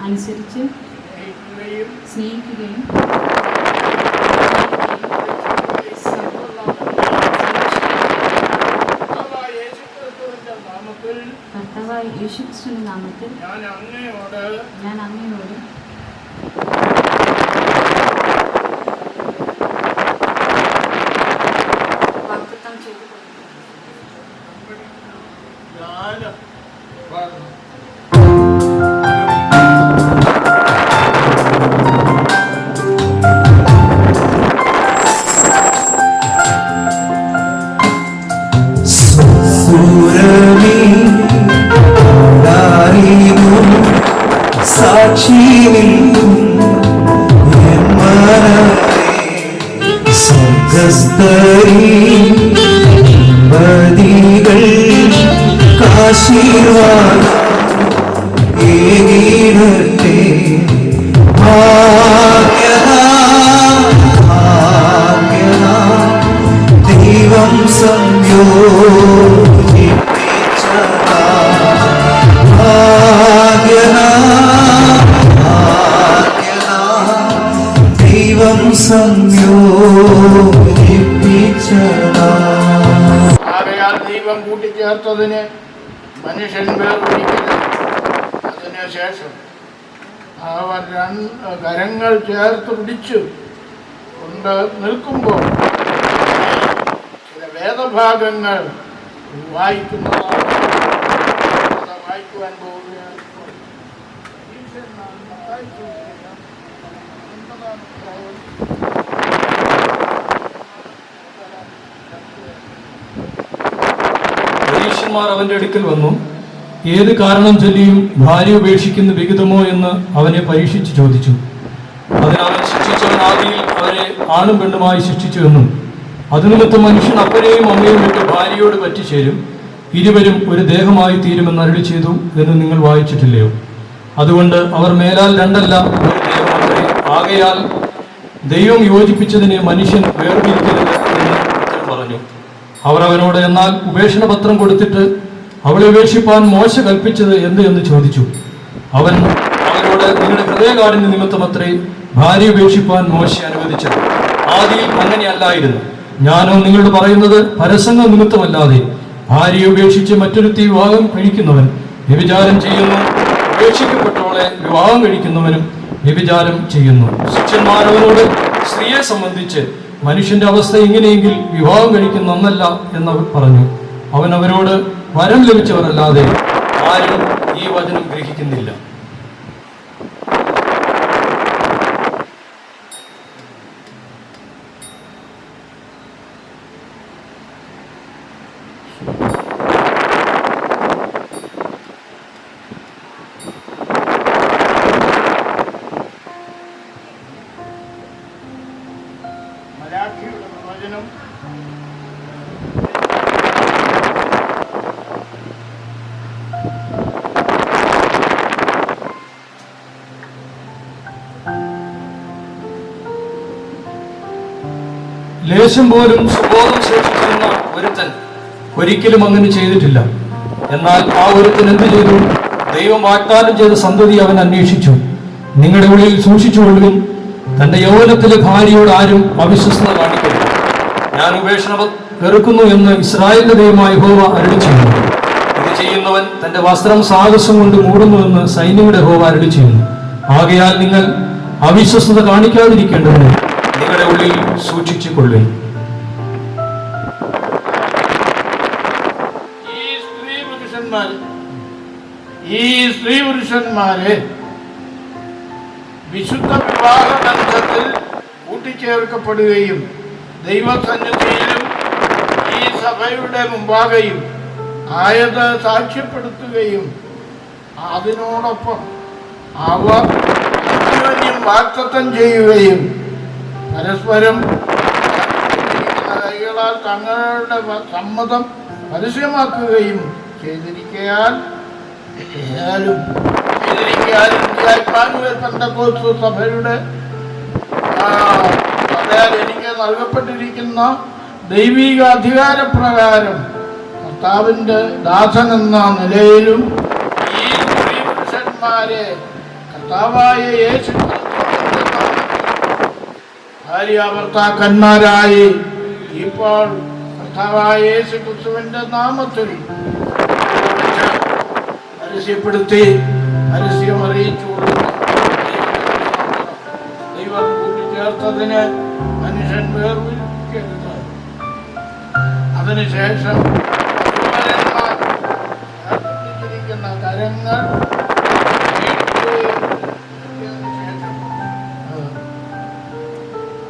അനുസരിച്ച് സ്നേഹിക്കുകയും സ്നേഹിക്കുകയും കർത്താവായ യേശുക്രിസ്തുവിന്റെ നാമത്തിൽ ഞാൻ അങ്ങയോട് വാഗ്ദത്തം ചെയ്തു സാക്ഷി സ്വർഗസ്തരീകൾ കാശീർവാദം ഏകീടത്തെ ദൈവം ആകയാൽ ദൈവം കൂട്ടിച്ചേർത്തതിന് മനുഷ്യൻ വേർപിടിക്കരുത്. അതിനുശേഷം അവർ കരങ്ങൾ ചേർത്ത് പിടിച്ചു കൊണ്ട് നിൽക്കുമ്പോൾ ചില വേദഭാഗങ്ങൾ വായിക്കുന്നതാണ്. അത് വായിക്കുവാൻ പോവുകയാണ്. പരീക്ഷന്മാർ അവന്റെ അടുക്കൽ വന്നു. ഏത് കാരണം ചൊല്ലിയും ഭാര്യ ഉപേക്ഷിക്കുന്ന വിഹിതമോ എന്ന് അവനെ പരീക്ഷിച്ച് ചോദിച്ചു. അതിനവൻ ശിക്ഷിച്ചവൻ ആദിയിൽ അവരെ ആണും പെണ്ണുമായി ശിക്ഷിച്ചു എന്നും അതുനിമിത്തം മനുഷ്യൻ അപ്പനെയും അമ്മയും വിട്ട് ഭാര്യയോട് പറ്റിച്ചേരും, ഇരുവരും ഒരു ദേഹമായി തീരുമെന്ന് അരുളി ചെയ്തു എന്ന് നിങ്ങൾ വായിച്ചിട്ടില്ലയോ? അതുകൊണ്ട് അവർ മേലാൽ രണ്ടല്ല ഒരു ദേഹമത്രേ. ആകയാൽ ദൈവം യോജിപ്പിച്ചതിനെ മനുഷ്യൻ വേർതിരിക്കരുത് എന്ന് ഉത്തരം പറഞ്ഞു. അവർ അവനോട് എന്നാൽ ഉപേക്ഷണ പത്രം കൊടുത്തിട്ട് അവളെ ഉപേക്ഷിപ്പാൻ മോശ കൽപ്പിച്ചത് എന്ത് എന്ന് ചോദിച്ചു. അവൻ അവരോട് നിങ്ങളുടെ ഹൃദയകാഠിന്യ നിമിത്തമത്രേ ഭാര്യ ഉപേക്ഷിപ്പാൻ മോശ അനുവദിച്ചത്. ആദിയിൽ അങ്ങനെയല്ലായിരുന്നു. ഞാനോ നിങ്ങളോട് പറയുന്നത് പരസംഗ നിമിത്തമല്ലാതെ ഭാര്യയെ ഉപേക്ഷിച്ച് മറ്റൊരുത്തി വിവാഹം കഴിക്കുന്നവൻ വ്യഭിചാരം ചെയ്യുന്നു, ഉപേക്ഷിക്കപ്പെട്ടവളെ വിവാഹം കഴിക്കുന്നവനും വ്യഭിചാരം ചെയ്യുന്നു. ശിഷ്യന്മാരവനോട് സ്ത്രീയെ സംബന്ധിച്ച് മനുഷ്യന്റെ അവസ്ഥ ഇങ്ങനെയെങ്കിൽ വിവാഹം കഴിക്കുന്ന നന്നല്ല എന്നവർ പറഞ്ഞു. അവൻ അവരോട് വരം ലഭിച്ചവരല്ലാതെ ആരും ഈ വചനം ഗ്രഹിക്കുന്നില്ല. മലാഖിയുടെ പ്രവചനം ലേശം പോലും സുബോധം ശേഷിച്ചിരുന്ന ഒരുത്തൻ ഒരിക്കലും അങ്ങനെ ചെയ്തിട്ടില്ല. എന്നാൽ ആ ഒരുത്തൻ എന്ത് ചെയ്തു? ദൈവം വാഗ്ദാനം ചെയ്ത സന്തതി അവൻ അന്വേഷിച്ചു. നിങ്ങളുടെ ഉള്ളിൽ സൂക്ഷിച്ചുകൊള്ളുവിൻ, തന്റെ യൗവനത്തിലെ ഭാര്യയോട് ആരും അവിശ്വസ്തത കാണിക്കരുത്. ഞാൻ ഉപേക്ഷണ വെറുക്കുന്നു എന്ന് ഇസ്രായേലിന്റെ ദൈവമായ യഹോവ അരുളി ചെയ്യുന്നു. ഇത് ചെയ്യുന്നവൻ തന്റെ വസ്ത്രം സാഹസം കൊണ്ട് മൂടുന്നുവെന്ന് സൈന്യങ്ങളുടെ യഹോവ അരുളി ചെയ്യുന്നു. ആകയാൽ നിങ്ങൾ അവിശ്വസ്തത കാണിക്കാതിരിക്കേണ്ടതിന് നിങ്ങളുടെ ഉള്ളിൽ സൂക്ഷിച്ചു കൊള്ളുവിൻ. ഈ സ്ത്രീ പുരുഷന്മാരെ വിശുദ്ധ വിവാഹ ബന്ധത്തിൽ കൂട്ടിച്ചേർക്കപ്പെടുകയും ദൈവസന്നിധിയിലും ഈ സഭയുടെ മുമ്പാകെയും ആയത് സാക്ഷ്യപ്പെടുത്തുകയും അതിനോടൊപ്പം അവർ അന്യോന്യം വാഗ്ദത്തം ചെയ്യുകയും പരസ്പരം കൈകളാൽ തങ്ങളുടെ സമ്മതം പരസ്യമാക്കുകയും ചെയ്തിരിക്കയാൽ സഭയുടെ എനിക്ക് നൽകപ്പെട്ടിരിക്കുന്ന ദൈവിക അധികാരപ്രകാരം കർത്താവിൻ്റെ ദാസൻ എന്ന നിലയിലും ഈ സ്ത്രീ പുരുഷന്മാരെ കർത്താവായ യേശു ഭാര്യാഭർത്താക്കന്മാരായി ഇപ്പോൾ കർത്താവായ യേശു ക്രിസ്തുവിന്റെ നാമത്തിൽ പരസ്യപ്പെടുത്തി പരസ്യം അറിയിച്ചു കൊടുക്കുന്നു. ദൈവം കൂട്ടിച്ചേർത്തതിന് മനുഷ്യൻ വേർതിരിക്കരുത്. അതിനുശേഷം ഏർപ്പെട്ടിരിക്കുന്ന കരങ്ങൾ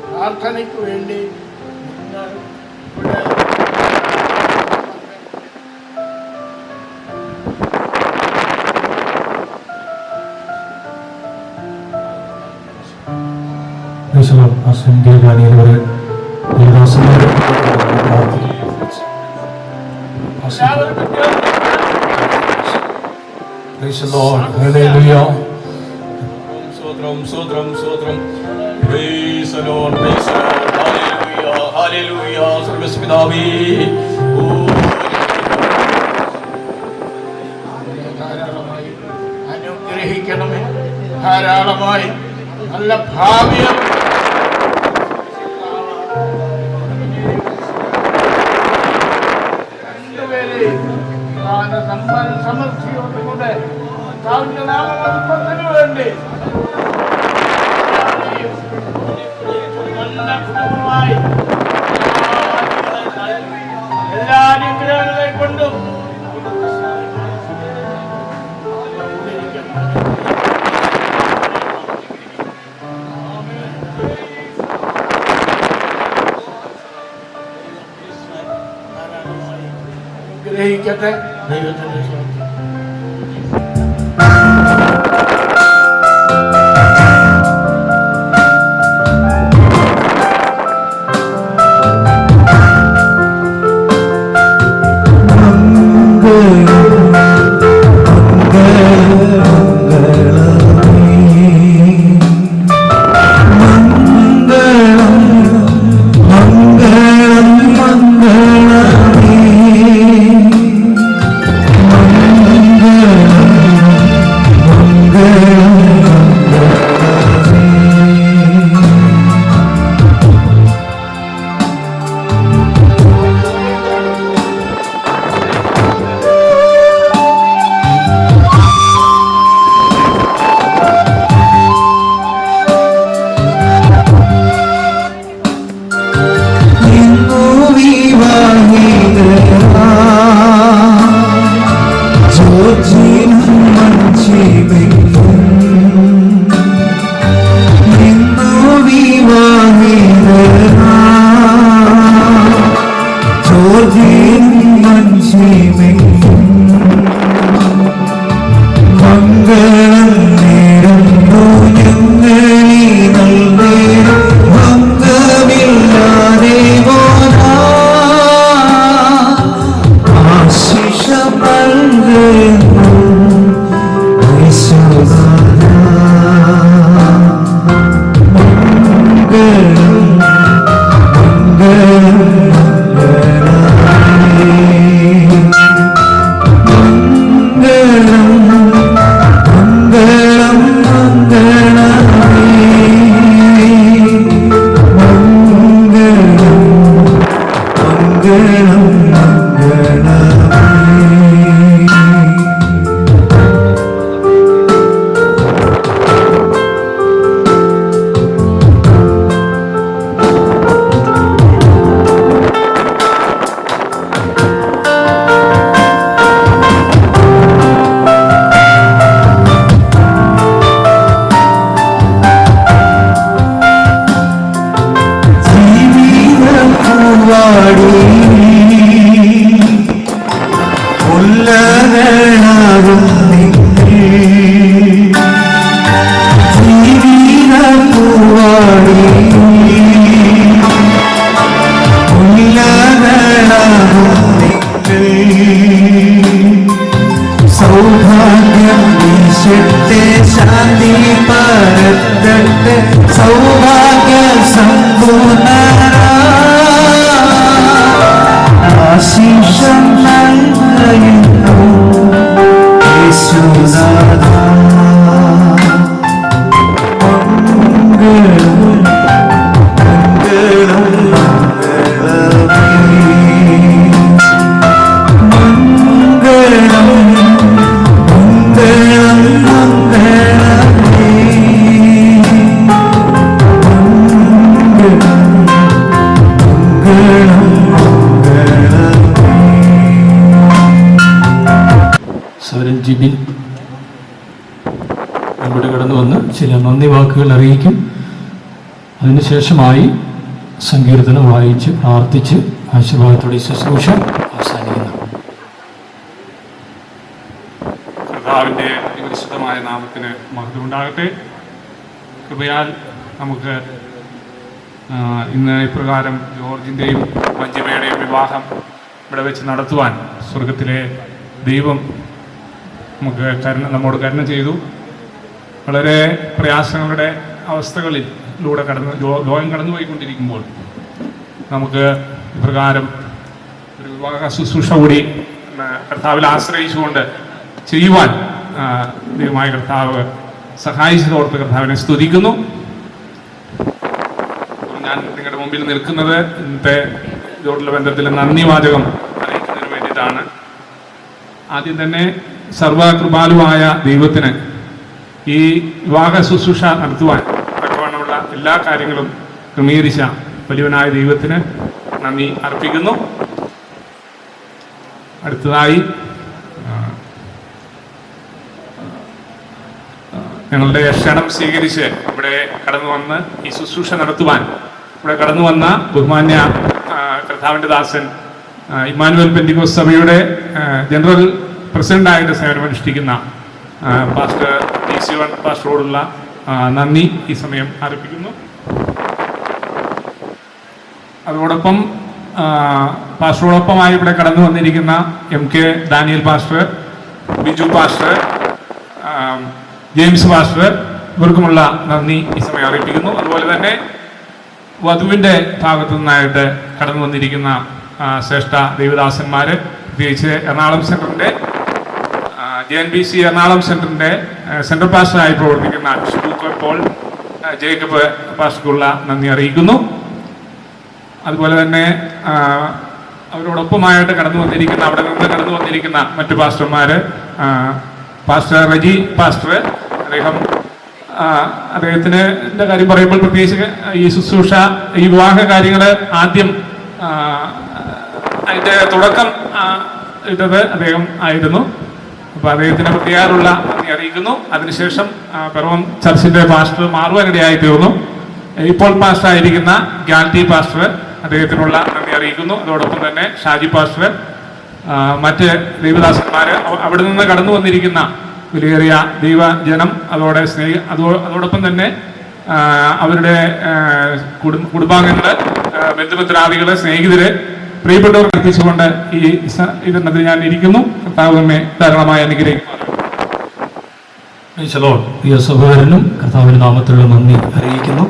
പ്രാർത്ഥനയ്ക്ക് വേണ്ടി നിങ്ങൾ ഇവിടെ Praise the Lord. Hallelujah. Sotram, sotram, sotram. Praise the Lord. Praise the Lord. Hallelujah. Hallelujah. സർവ്വസ്പിതാവേ. ധാരാളമായി അനുഗ്രഹിക്കണമേ. ധാരാളമായി നല്ല ഭാവിയും സമൃദ്ധിയോടുകൂടെ നാമത്തിന് വേണ്ടി നല്ല കുടുംബമായി എല്ലാ അനുഗ്രഹങ്ങളെ കൊണ്ടും ഗ്രഹിക്കട്ടെ. ദൈവത്തിന്റെ സ്വാധീനം. വാടി ജിബിൻ ഇവിടെ കടന്നു വന്ന് ചില നന്ദി വാക്കുകൾ അറിയിക്കും. അതിനുശേഷമായി സങ്കീർത്തനം വായിച്ച് പ്രാർത്ഥിച്ച് ആശീർവാദത്തോടെ ശുശ്രൂഷ അവസാനിക്കുന്നു. കർത്താവിൻ്റെ പരിശുദ്ധമായ നാമത്തിന് മഹത്വം ഉണ്ടാകട്ടെ. കൃപയാൽ നമുക്ക് ഇന്ന് ഇപ്രകാരം ജോർജിൻ്റെയും മഞ്ജിമയുടെയും വിവാഹം ഇവിടെ വെച്ച് നടത്തുവാൻ സ്വർഗത്തിലെ ദൈവം നമ്മോട് കരുണ ചെയ്തു. വളരെ പ്രയാസങ്ങളുടെ അവസ്ഥകളിലൂടെ ലോകം കടന്നുപോയിക്കൊണ്ടിരിക്കുമ്പോൾ നമുക്ക് ഇപ്രകാരം ഒരു വിവാഹ ശുശ്രൂഷ കൂടി കർത്താവിൽ ആശ്രയിച്ചുകൊണ്ട് ചെയ്യുവാൻ ദൈവമായ കർത്താവ് സഹായിച്ചതോർത്ത് കർത്താവിനെ സ്തുതിക്കുന്നു. ഞാൻ നിങ്ങളുടെ മുമ്പിൽ നിൽക്കുന്നത് ഇന്നത്തെ ഇതോടുള്ള ബന്ധത്തിൽ നന്ദി വാചകം അറിയിക്കുന്നതിന് വേണ്ടിയിട്ടാണ്. ആദ്യം തന്നെ സർവകൃപാലുവായ ദൈവത്തിന് ഈ വിവാഹ ശുശ്രൂഷ നടത്തുവാൻ തക്കവണ്ണമുള്ള എല്ലാ കാര്യങ്ങളും ക്രമീകരിച്ച വലിയവനായ ദൈവത്തിന് നന്ദി അർപ്പിക്കുന്നു. അടുത്തതായി ഞങ്ങളുടെ ക്ഷണം സ്വീകരിച്ച് ഇവിടെ കടന്നു വന്ന് ഈ ശുശ്രൂഷ നടത്തുവാൻ ഇവിടെ കടന്നു വന്ന ബഹുമാന്യ കർത്താവിൻ്റെ ദാസൻ ഇമ്മാനുവൽ പെന്തിക്കോസ് സഭയുടെ ജനറൽ പ്രസിഡന്റായിട്ട് സേവനമനുഷ്ഠിക്കുന്ന പാസ്റ്റർ DC1 പാസ്റ്ററോടുള്ള നന്ദി ഈ സമയം അർപ്പിക്കുന്നു. അതോടൊപ്പം പാസ്റ്ററോടൊപ്പമായി ഇവിടെ കടന്നു വന്നിരിക്കുന്ന MK Daniel pastor, Biju pastor, James pastor, ഇവർക്കുമുള്ള നന്ദി ഈ സമയം അറിയിപ്പിക്കുന്നു. അതുപോലെ തന്നെ വധുവിൻ്റെ ഭാഗത്തു നിന്നായിട്ട് കടന്നു വന്നിരിക്കുന്ന ശ്രേഷ്ഠ ദൈവദാസന്മാർ, പ്രത്യേകിച്ച് എറണാകുളം സെൻറ്ററിൻ്റെ JNBC എറണാകുളം സെൻറ്ററിൻ്റെ സെൻട്രൽ പാസ്റ്ററായി പ്രവർത്തിക്കുന്ന ഷിബു പോൾ ജേക്കബ് പാസ്റ്റർക്കുള്ള നന്ദി അറിയിക്കുന്നു. അതുപോലെ തന്നെ അവരോടൊപ്പമായിട്ട് കടന്നു വന്നിരിക്കുന്ന അവിടെ നിന്ന് കടന്നു വന്നിരിക്കുന്ന മറ്റു പാസ്റ്റർമാർ, പാസ്റ്റർ റജി പാസ്റ്റർ, അദ്ദേഹത്തിന് കാര്യം പറയുമ്പോൾ പ്രത്യേകിച്ച് ഈ ശുശ്രൂഷ ഈ വിവാഹ കാര്യങ്ങൾ ആദ്യം അതിൻ്റെ തുടക്കം ഇട്ടത് അദ്ദേഹം ആയിരുന്നു. അപ്പോൾ അദ്ദേഹത്തിന് പ്രത്യേകമുള്ള നന്ദി അറിയിക്കുന്നു. അതിനുശേഷം പിറവം ചർച്ചിൻ്റെ പാസ്റ്റർ മാറുവാനിടയായി തീർന്നു. ഇപ്പോൾ പാസ്റ്റർ ആയിരിക്കുന്ന ഗാൽറ്റി പാസ്റ്റർ, അദ്ദേഹത്തിനുള്ള നന്ദി അറിയിക്കുന്നു. അതോടൊപ്പം തന്നെ ഷാജി പാസ്റ്റർ, മറ്റ് ദൈവദാസന്മാർ, അവിടെ നിന്ന് കടന്നു വന്നിരിക്കുന്ന വിലയേറിയ ദൈവജനം, അതോടൊപ്പം തന്നെ അവരുടെ കുടുംബാംഗങ്ങൾ, ബന്ധുമിത്രാദികൾ, സ്നേഹിതര്, പ്രിയപ്പെട്ടവർ എത്തിച്ചുകൊണ്ട് ഈ ഇതിനകത്ത് ഞാൻ ഇരിക്കുന്നു. കർത്താവ് നമ്മെ ധാരാളമായി അനുഗ്രഹിക്കും. പ്രിയ സഹോദരനും കർത്താവിന്റെ നാമത്തിലുള്ള നന്ദി അറിയിക്കുന്നു.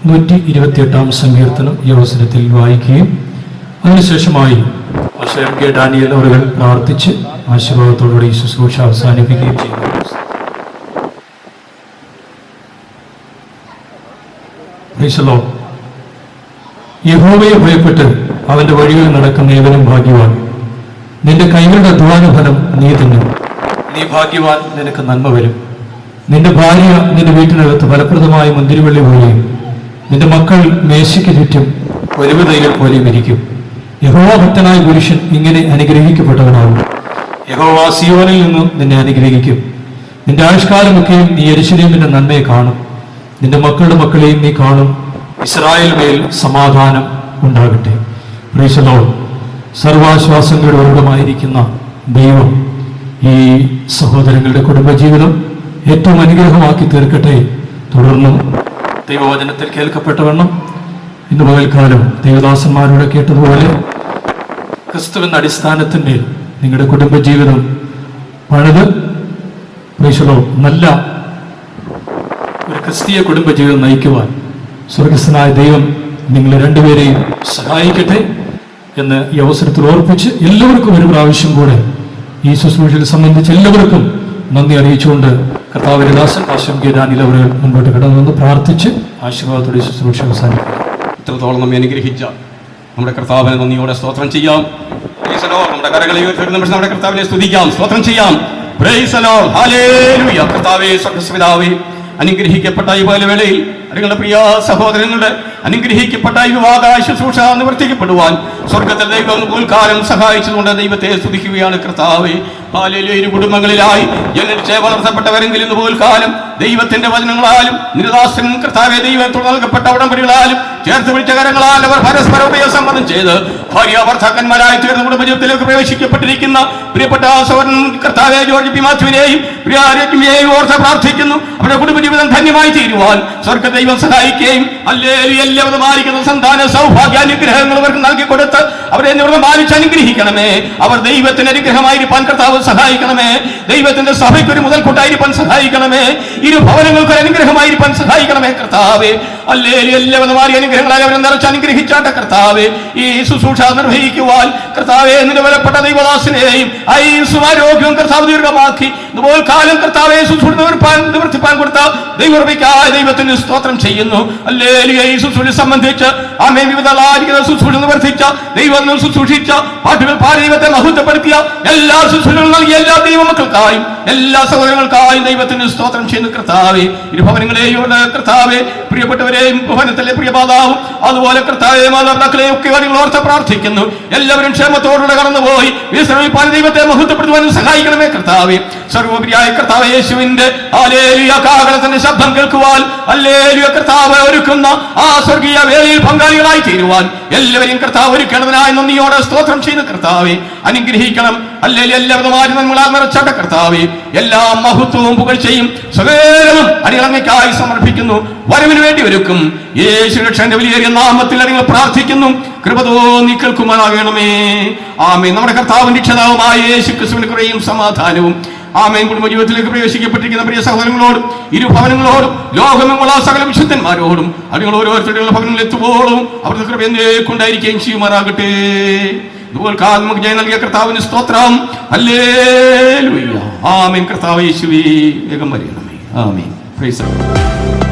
128 സങ്കീർത്തനം ഈ അവസരത്തിൽ വായിക്കുകയും അതിനുശേഷമായി MK ഡാനിയൽ അവർ പ്രാർത്ഥിച്ച് ആശീർവാദത്തോടുകൂടി ഈ ശുശ്രൂഷ അവസാനിപ്പിക്കുകയും ചെയ്യുന്നു. യഹോവയെ ഭയപ്പെട്ട് അവന്റെ വഴികളിൽ നടക്കുന്ന ഏവനും ഭാഗ്യവാൻ. നിന്റെ കൈകളുടെ അധ്വാന ഫലം നീ തിന്നും, നീ ഭാഗ്യവാൻ, നിനക്ക് നന്മ വരും. നിന്റെ ഭാര്യ നിന്റെ വീട്ടിനകത്ത് ഫലപ്രദമായ മുന്തിരിവള്ളി പോലെയും നിന്റെ മക്കൾ മേശയ്ക്ക് ചുറ്റും ഒലിവുതൈകൾ പോലെയും ഇരിക്കും. യഹോവ ഭക്തനായ പുരുഷൻ ഇങ്ങനെ അനുഗ്രഹിക്കപ്പെട്ടവനാകും. യഹോവ സിയോനിൽ നിന്നും നിന്നെ അനുഗ്രഹിക്കും. നിന്റെ ആയുഷ്കാലമൊക്കെയും നീ യെരൂശലേമിന്റെ നന്മയെ കാണും. നിന്റെ മക്കളുടെ മക്കളെയും നീ കാണും. ഇസ്രായേൽ മേൽ സമാധാനം ഉണ്ടാകട്ടെ. Praise the lord. സർവാശ്വാസങ്ങളുടെ ഉറവിടമായിരിക്കുന്ന ദൈവം ഈ സഹോദരങ്ങളുടെ കുടുംബജീവിതം ഏറ്റവും അനുഗ്രഹമാക്കി തീർക്കട്ടെ. തുടർന്നും ദൈവവചനത്തിൽ കേൾക്കപ്പെട്ടവണ്ണം ഇന്ന് പകൽക്കാലം ദൈവദാസന്മാരോട് കേട്ടതുപോലെ ക്രിസ്തുവിന്റെ അടിസ്ഥാനത്തിന്മേൽ നിങ്ങളുടെ കുടുംബജീവിതം പണിത് നല്ല ഒരു ക്രിസ്തീയ കുടുംബജീവിതം നയിക്കുവാൻ സ്വർഗസ്ഥനായ ദൈവം നിങ്ങളെ രണ്ടുപേരെയും സഹായിക്കട്ടെ എന്ന് ഈ അവസരത്തിൽ ഓർപ്പിച്ച് എല്ലാവർക്കും ഒരു പ്രാവശ്യം കൂടെ ഈ ശുശ്രൂഷയിൽ സംബന്ധിച്ച് എല്ലാവർക്കും നന്ദി അറിയിച്ചുകൊണ്ട് കർത്താവിന്റെ ദാസൻ MK ഡാനിയൽ അവർ മുൻപോട്ട് കടന്നു വന്ന് പ്രാർത്ഥിച്ച് ആശീർവാദത്തോടെ ശുശ്രൂഷ അവസാനിപ്പിക്കും. ഇത്രത്തോളം നമ്മെ അനുഗ്രഹിച്ച നമ്മുടെ കർത്താവിനെ നന്ദിയോടെ സ്തോത്രം ചെയ്യാം. നമ്മുടെ കരകളെ ഉയർത്തി നമ്മുടെ കർത്താവിനെ സ്തുതിക്കാം, സ്തോത്രം ചെയ്യാം. കർത്താവേ, സ്വർഗ്ഗപിതാവേ, അനുഗ്രഹിക്കപ്പെട്ട ഈ വേളയിൽ നിങ്ങളുടെ പ്രിയ സഹോദരങ്ങളുടെ അനുഗ്രഹിക്കപ്പെട്ട വിവാഹ ശുശ്രൂഷ നിവർത്തിക്കപ്പെടുവാൻ സ്വർഗത്തിൽ ദൈവം ഉൾക്കാലം സഹായിച്ചതുകൊണ്ട് ദൈവത്തെ സ്തുതിക്കുകയാണ് കർത്താവേ. ഇരു കുടുംബങ്ങളിലായി ജനിച്ച് വളർത്തപ്പെട്ടവരെങ്കിലും പോൽക്കാലം ദൈവത്തിന്റെ വചനങ്ങളാലും നിരദാസനും കർത്താവെ ദൈവത്തോട് നൽകപ്പെട്ട ഉടമ്പടികളാലും ചേർത്ത് പിടിച്ച കരങ്ങളാൽ അവർ പരസ്പര ഉപയോഗസമ്മതം ചെയ്ത് ഭാര്യ ഭർത്താക്കന്മാരായി തീർന്ന കുടുംബജീവിതത്തിലേക്ക് പ്രവേശിക്കപ്പെട്ടിരിക്കുന്ന പ്രിയപ്പെട്ട സഹോദരൻ കർത്താവെ ജോർജ് പി മാത്യുവിനെയും പ്രിയാരെയും ഓർത്ത് പ്രാർത്ഥിക്കുന്നു. അവരുടെ കുടുംബജീവിതം ധന്യമായി തീരുവാൻ സ്വർഗ ദൈവം സഹായിക്കുകയും എല്ലാവരും മാനിക്കുന്ന സന്താന സൗഭാഗ്യാനുഗ്രഹങ്ങൾ അവർക്ക് നൽകിക്കൊടുത്ത് അവരെ മാനിച്ച് അനുഗ്രഹിക്കണമേ. അവർ ദൈവത്തിന്റെ അനുഗ്രഹമായിരിക്കാൻ കർത്താവ് സഹായിക്കണമേ. ദൈവത്തിന്റെ സഭയ്ക്ക് ഒരു മുതൽക്കൂട്ടായിരിക്കാൻ സഹായിക്കണമേ. ഇരു ഭവനങ്ങൾക്ക് ഒരു അനുഗ്രഹമായിരിക്കാൻ സഹായിക്കണമേ കർത്താവേ. എല്ലാവരും അനുഗ്രഹങ്ങളായി അവരെ നിറച്ച് അനുഗ്രഹിച്ചാട്ട കർത്താവേ. ഈ ശുശ്രൂഷ നിർവഹിക്കുവാൻ കർത്താവെ നിലവിലപ്പെട്ട ദൈവദാസനെയും ആരോഗ്യവും കർത്താവ് ദീർഘമാക്കി ഇതുപോലെ കാലം കർത്താവെ ശുശ്രൂഷ നിവർത്തിപ്പാൻ കൊടുത്ത ദൈവർപ്പിക്കായ ദൈവത്തിന് സ്തോത്രം ചെയ്യുന്നു. ഈ ശുശ്രൂഷ സംബന്ധിച്ച് ആമേൻ വിവിധ ശുശ്രൂഷ നിവർത്തിച്ച ദൈവം ശുശ്രൂഷിച്ച പാട്ടുകൾ പാടി ദൈവത്തെ മഹത്വപ്പെടുത്തിയ എല്ലാ ശുശ്രൂഷകളും നൽകിയ എല്ലാ ദൈവമക്കൾക്കായും എല്ലാ സഹോദരങ്ങൾക്കായും ദൈവത്തിന് സ്തോത്രം ചെയ്യുന്നു കർത്താവെ. ഇരുഭവനങ്ങളെയും കർത്താവെ പ്രിയപ്പെട്ടവരെയും ഭവനത്തിലെ പ്രിയപാതാവും അതുപോലെ കർത്താവെ മാതാപിതാക്കളെയും ഒക്കെ കാര്യങ്ങൾ ഓർത്ത് പ്രാർത്ഥിക്കുന്നു. എല്ലാവരും ക്ഷേമത്തോടുകൂടെ കടന്നുപോയി വിശ്രമിപ്പാൻ ദൈവത്തെ മഹത്വപ്പെടുത്തുവാനും സഹായിക്കണമേ കർത്താവെ. സർവോപരിയായ കർത്താവ് യേശുവിന്റെ ഹല്ലേലൂയ കാഹളത്തിന്റെ ശബ്ദം കേൾക്കുവാൻ ഹല്ലേലൂയ കർത്താവ് ഒരുക്കുന്ന ആ സ്വർഗീയ വേലയിൽ പങ്കാളികളായി തീരുവാൻ എല്ലാവരെയും കർത്താവ് ഒരുക്കണതിനായി നന്ദിയോടെ സ്തോത്രം ചെയ്യുന്ന കർത്താവെ അനുഗ്രഹിക്കണം. ഹല്ലേലൂയ എല്ലാവരും നന്മകളാൽ നിറച്ചാട്ട കർത്താവെ എല്ലാ മഹത്വവും പുകഴ്ചയും സകലവും അടിയങ്ങൾക്കായി സമർപ്പിക്കുന്നു. വരവിന് വേണ്ടി ഒരുക്കും യേശു രക്ഷകന്റെ വലിയ നാമത്തിൽ നിങ്ങൾ പ്രാർത്ഥിക്കുന്നു. കൃപ തോന്നി കേൾക്കുമാറാകണമേ. ആമേൻ. നമ്മുടെ കർത്താവിന്റെ രക്ഷിതാവുമായ യേശു ക്രിസ്തുവിന്റെ കൃപയും സമാധാനവും ആമേൻ കുടുംബ ജീവിതത്തിലേക്ക് പ്രവേശിക്കപ്പെട്ടിരിക്കുന്ന പ്രിയ സഹോദരങ്ങളോടും ഇരു ഭവനങ്ങളോടും ലോകമെങ്ങുള്ള സകല വിശുദ്ധന്മാരോടും അതുങ്ങൾ ഓരോരുത്തരുടെ ഭവനങ്ങളിൽ എത്തുമ്പോഴും അവരുടെ കൃപ എന്നേക്കുണ്ടായിരിക്കുകയും ചെയ്യുമാറാകട്ടെ. ഇതുപോലെ നമുക്ക് ജയം നൽകിയ കർത്താവിന് സ്തോത്രം. ഹല്ലേലൂയ. ആമേൻ. കർത്താവ് യേശുവേ വേഗം വരണമേ. ആമേൻ. Praise the Lord.